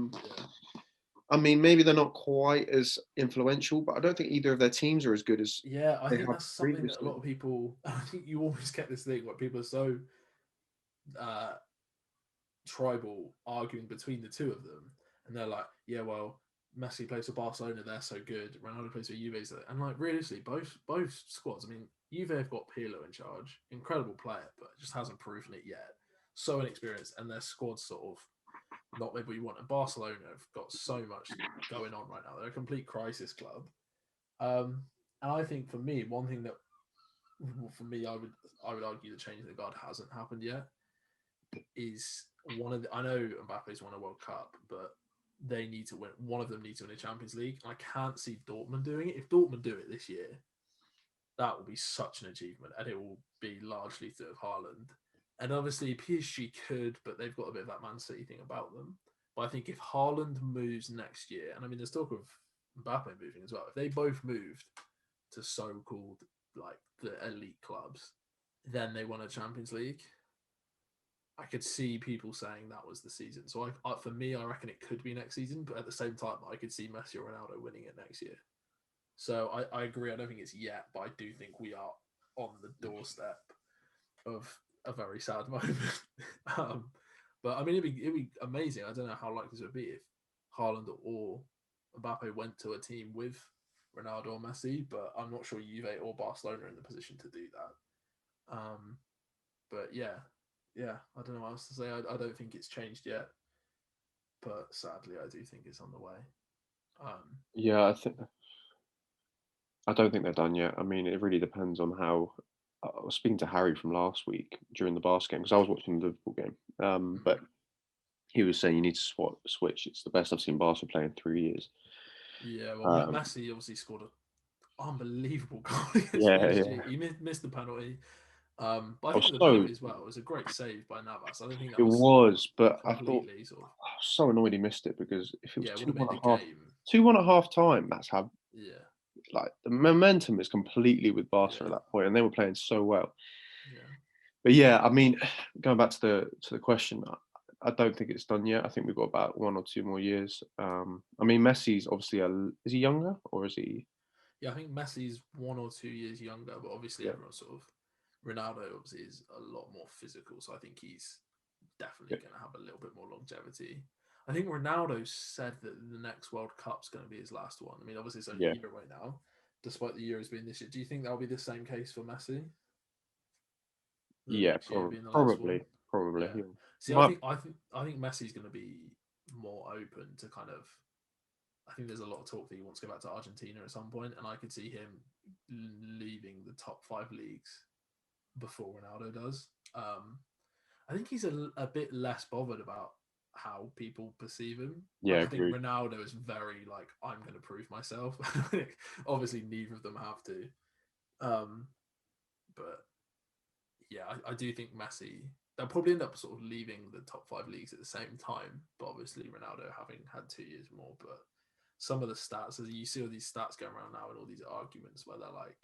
I mean, maybe they're not quite as influential, but I don't think either of their teams are as good as Yeah, I they think have that's something that a previously. lot of people. I think you always get this thing where people are so uh, tribal arguing between the two of them, and they're like, "Yeah, well, Messi plays for Barcelona, they're so good. Ronaldo plays for Juve, and like realistically, both squads. I mean, Juve have got Pirlo in charge, incredible player, but just hasn't proven it yet. So inexperienced, and their squad's sort of not maybe what you want. And Barcelona have got so much going on right now; they're a complete crisis club. And I think for me, one thing that for me, I would argue the change in the guard hasn't happened yet. Is one of the, I know Mbappe's won a World Cup, but they need to win. One of them needs to win a Champions League. I can't see Dortmund doing it. If Dortmund do it this year, that will be such an achievement, and it will be largely through Haaland. And obviously PSG could, but they've got a bit of that Man City thing about them. But I think if Haaland moves next year, and I mean there's talk of Mbappe moving as well. If they both moved to so-called like the elite clubs, then they won a Champions League. I could see people saying that was the season. So for me, I reckon it could be next season. But at the same time, I could see Messi or Ronaldo winning it next year. So I agree. I don't think it's yet, but I do think we are on the doorstep of a very sad moment. um, but I mean, it'd be amazing. I don't know how likely this would be if Haaland or Mbappe went to a team with Ronaldo or Messi, but I'm not sure Juve or Barcelona are in the position to do that. But yeah, I don't know what else to say. I don't think it's changed yet, but sadly, I do think it's on the way. Um, Yeah, I don't think they're done yet. I mean, it really depends on how. I was speaking to Harry from last week during the Barca game because I was watching the Liverpool game. But he was saying you need to switch. It's the best I've seen Barca play in 3 years. yeah, well, Um, Messi obviously scored an unbelievable goal against yeah, PSG. yeah. He missed the penalty, but I I think was the so penalty as well was a great save by Navas. I don't think it that was was, but I thought completely sort of I was so annoyed he missed it because if it was yeah, it would have made the game. 2-1 at half time, that's how Yeah, like the momentum is completely with Barca at yeah, that point, and they were playing so well. yeah. But yeah, I mean, going back to the question, I don't think it's done yet. I think we've got about 1 or 2 more years. I mean, Messi's obviously is he younger or is he? Yeah, I think Messi's 1 or 2 years younger, but obviously Yeah, everyone sort of Ronaldo obviously is a lot more physical, so I think he's definitely yeah, going to have a little bit more longevity. I think Ronaldo said that the next World Cup's going to be his last one. I mean, obviously it's only yeah, a year away now, despite the Euros being this year. Do you think that'll be the same case for Messi? The yeah. next year being the last one? Probably. Yeah. Yeah. See, I Might, think I think I think Messi's going to be more open to kind of. I think there's a lot of talk that he wants to go back to Argentina at some point, and I could see him leaving the top five leagues before Ronaldo does. I think he's a bit less bothered about how people perceive him. yeah, Like I think agreed. Ronaldo is very like I'm going to prove myself. Obviously, neither of them have to. Um, but yeah, I do think Messi they'll probably end up sort of leaving the top five leagues at the same time. But obviously, Ronaldo having had 2 years more. But some of the stats, as you see all these stats going around now, and all these arguments where they're like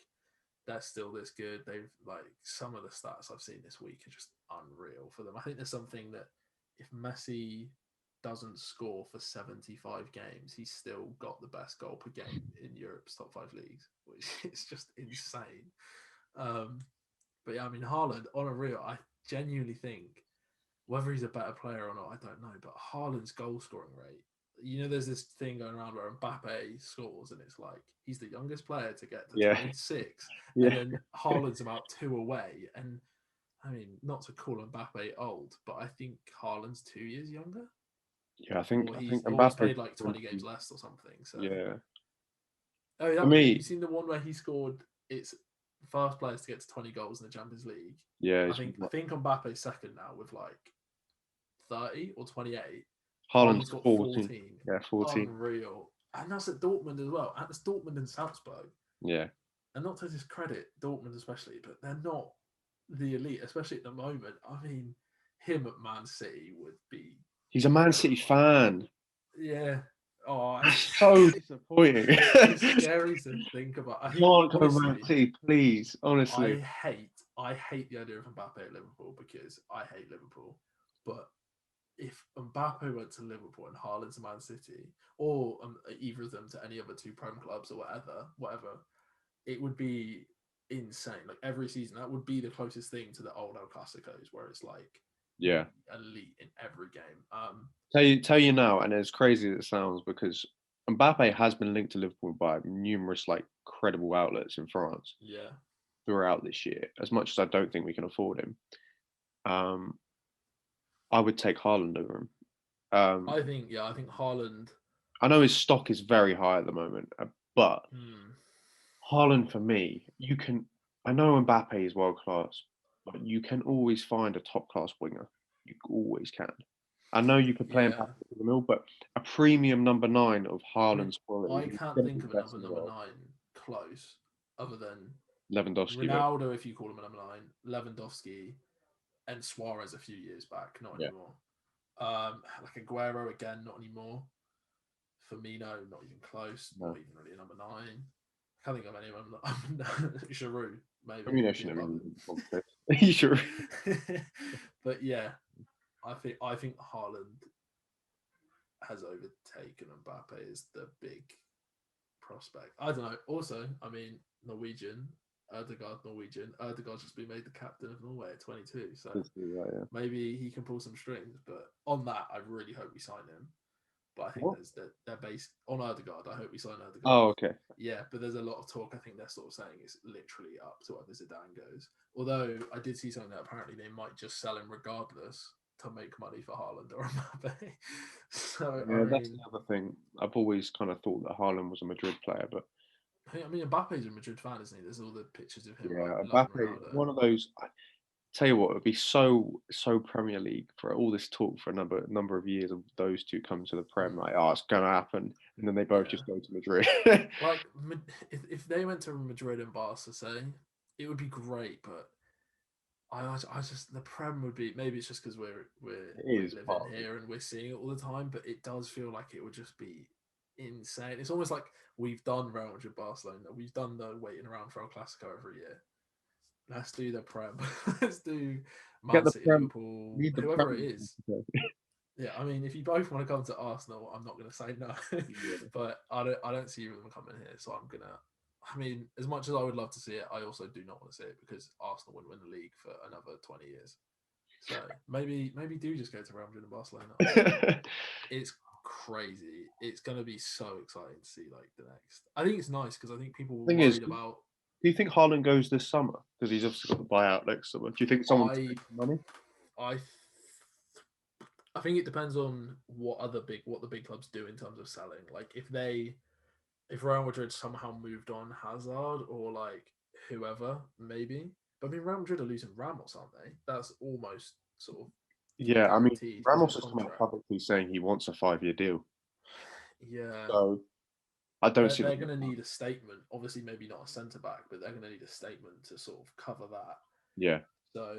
they're still this good. They've like some of the stats I've seen this week are just unreal for them. I think there's something that if Messi doesn't score for 75 games, he's still got the best goal per game in Europe's top five leagues, which is just insane. Um, but yeah, I mean, Haaland, on a real, I genuinely think whether he's a better player or not, I don't know. But Haaland's goal scoring rate, there's this thing going around where Mbappe scores, and it's like he's the youngest player to get to Yeah, 26, and yeah, then Haaland's about two away. And I mean, not to call Mbappe old, but I think Haaland's 2 years younger, yeah. or I think he's Mbappe's played like 20 games 20. less or something. So Yeah, oh, for that was it. You me, seen the one where he scored? It's first players to get to 20 goals in the Champions League. yeah. I think Mbappe's second now with like 30 or 28. Haaland's Haaland's got 14. 14. Yeah, 14. Unreal. and that's at Dortmund as well. And it's Dortmund and Salzburg. Yeah. And not to discredit Dortmund especially, but they're not the elite, especially at the moment. I mean, him at Man City would be He's a Man City terrifying. fan. Yeah. Oh, So disappointing. it's scary to think about. I think Can't go Man honestly, City, please. Honestly. I hate the idea of Mbappe at Liverpool because I hate Liverpool. But if Mbappe went to Liverpool and Haaland to Man City, or either of them to any other two Prem clubs or whatever, it would be insane. Like every season, that would be the closest thing to the old El Clasicos, where it's like Yeah. elite in every game. Tell you now, and as crazy as it sounds, because Mbappe has been linked to Liverpool by numerous like credible outlets in France Yeah, throughout this year. As much as I don't think we can afford him, um, I would take Haaland over him. Um, I think Haaland. I know his stock is very high at the moment, but Hmm, Haaland for me, you can. I know Mbappe is world class, but you can always find a top class winger. You always can. I know you could play Mbappe yeah, in the middle, but a premium number nine of I mean, Haaland's quality, I he's can't going to be think of the best another in the number world. 9 close, other than Lewandowski, maybe. Ronaldo, if you call him a number 9, Lewandowski, and Suarez a few years back, not Yeah. anymore. Like Aguero again, not anymore. Firmino, not even close, not No. even really a number 9. I can't think of anyone. Giroud, maybe Maybe would be national above Italy him. competition. You sure? But yeah, I think Haaland has overtaken Mbappe as the big prospect. I don't know. Also, I mean, Norwegian, Norwegian. Erdegaard's just been made the captain of Norway at 22, so Let's do that, yeah. maybe he can pull some strings. But on that, I really hope we sign him. But I think What? they're based on Erdegaard. I hope we sign Erdegaard. Oh, okay. Yeah, but there's a lot of talk. I think they're sort of saying it's literally up to whether Zidane goes. Although I did see something that apparently they might just sell him regardless to make money for Haaland or Mbappe. So I Yeah, that's the mean, other thing. I've always kind of thought that Haaland was a Madrid player, but I mean Mbappe's a Madrid fan, isn't he? There's all the pictures of him like yeah, loving Mbappe, Ronaldo. one of those. Tell you what, it would be so Premier League for all this talk for a number of years of those two come to the Prem. Like, Mm, oh, it's gonna happen, and then they both yeah, just go to Madrid. like if they went to Madrid and Barca, say, it would be great. But I just the Prem would be, maybe it's just because It we're is living part of it. here and we're seeing it all the time, but it does feel like it would just be insane. It's almost like we've done Real Madrid Barcelona, we've done the waiting around for El Clasico every year. Let's do the Prem. Let's do Get Man the City, Prem. Liverpool, Need the whoever it Prem. is. Yeah, I mean, if you both want to come to Arsenal, I'm not going to say no, Yeah. but I don't see them coming here, so I'm gonna. I mean, as much as I would love to see it, I also do not want to see it because Arsenal wouldn't win the league for another 20 years. So maybe do just go to Real Madrid and Barcelona. It's crazy. It's gonna be so exciting to see like the next. I think it's nice because I think people were Thing is, worried do about. you think Haaland goes this summer? Because he's obviously got the buyout next summer. Do you think someone I takes the money? I I think it depends on what the big clubs do in terms of selling. Like if Real Madrid somehow moved on Hazard or like whoever, maybe. But I mean, Real Madrid are losing Ramos, aren't they? That's almost sort of Yeah, I mean, guaranteed because of Ramos his has come out contract. publicly saying he wants a 5-year deal. Yeah, So I don't see they're them. going to need a statement. Obviously, maybe not a centre back, but they're going to need a statement to sort of cover that. Yeah, So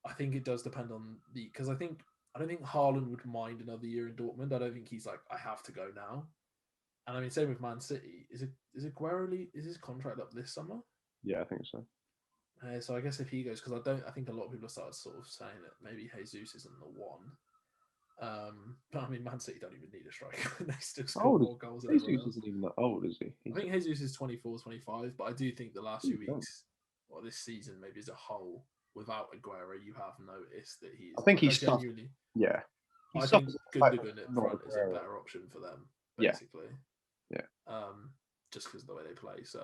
I think it does depend on because I don't think Haaland would mind another year in Dortmund. I don't think he's like I have to go now. And I mean, same with Man City. Is it Guerrero? Is his contract up this summer? yeah, I think so. So I guess if he goes, because I think a lot of people have started sort of saying that maybe Jesus isn't the one. But I mean, Man City don't even need a striker; they still How score old is more goals than everyone Jesus? else. Isn't even that old, is he? I think Jesus is 24, 25, but I do think the last few He's young. weeks, or this season, maybe as a whole, without Aguero, you have noticed that he I is think like he I suffers. genuinely, Yeah, he I think suffers the fact that Gundogan he's in not front is a Aguero. better option for them, Yeah, basically. yeah. Just because of the way they play. So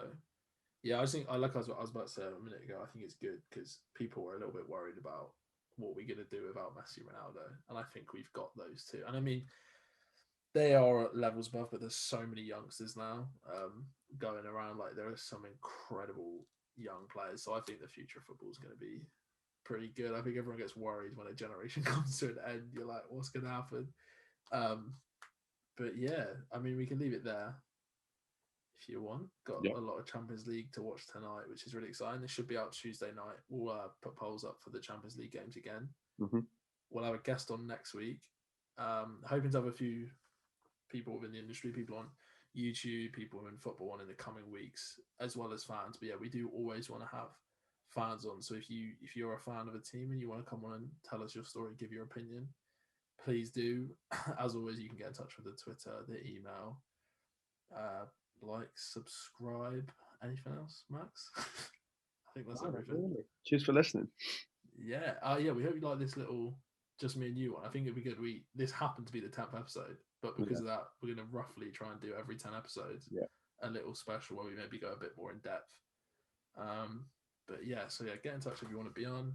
yeah, I just think like I was about to say a minute ago. I think it's good because people were a little bit worried about what we're going to do without Messi, Ronaldo, and I think we've got those two. And I mean, they are at levels above, but there's so many youngsters now going around. Like there are some incredible young players. So I think the future of football is going to be pretty good. I think everyone gets worried when a generation comes to an end. You're like, what's going to happen? Um, But yeah, I mean, we can leave it there if you want. Got Yeah. a lot of Champions League to watch tonight, which is really exciting. This should be out Tuesday night. We'll put polls up for the Champions League games again. Hmm. We'll have a guest on next week. Hoping to have a few people within the industry, people on YouTube, people in football on in the coming weeks, as well as fans. But yeah, we do always want to have fans on. So if you're a fan of a team and you want to come on and tell us your story, give your opinion, please do. As always, you can get in touch with the Twitter, the email, like, subscribe. Anything else, Max? I think that's everything. Really. Cheers for listening. Yeah. Yeah. We hope you like this little just me and you one. I think it'd be good. This happened to be the 10th episode, but because of that, we're gonna roughly try and do every 10 episodes a little special where we maybe go a bit more in depth. But yeah, so yeah, get in touch if you want to be on,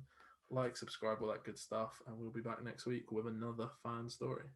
like, subscribe, all that good stuff, and we'll be back next week with another fan story.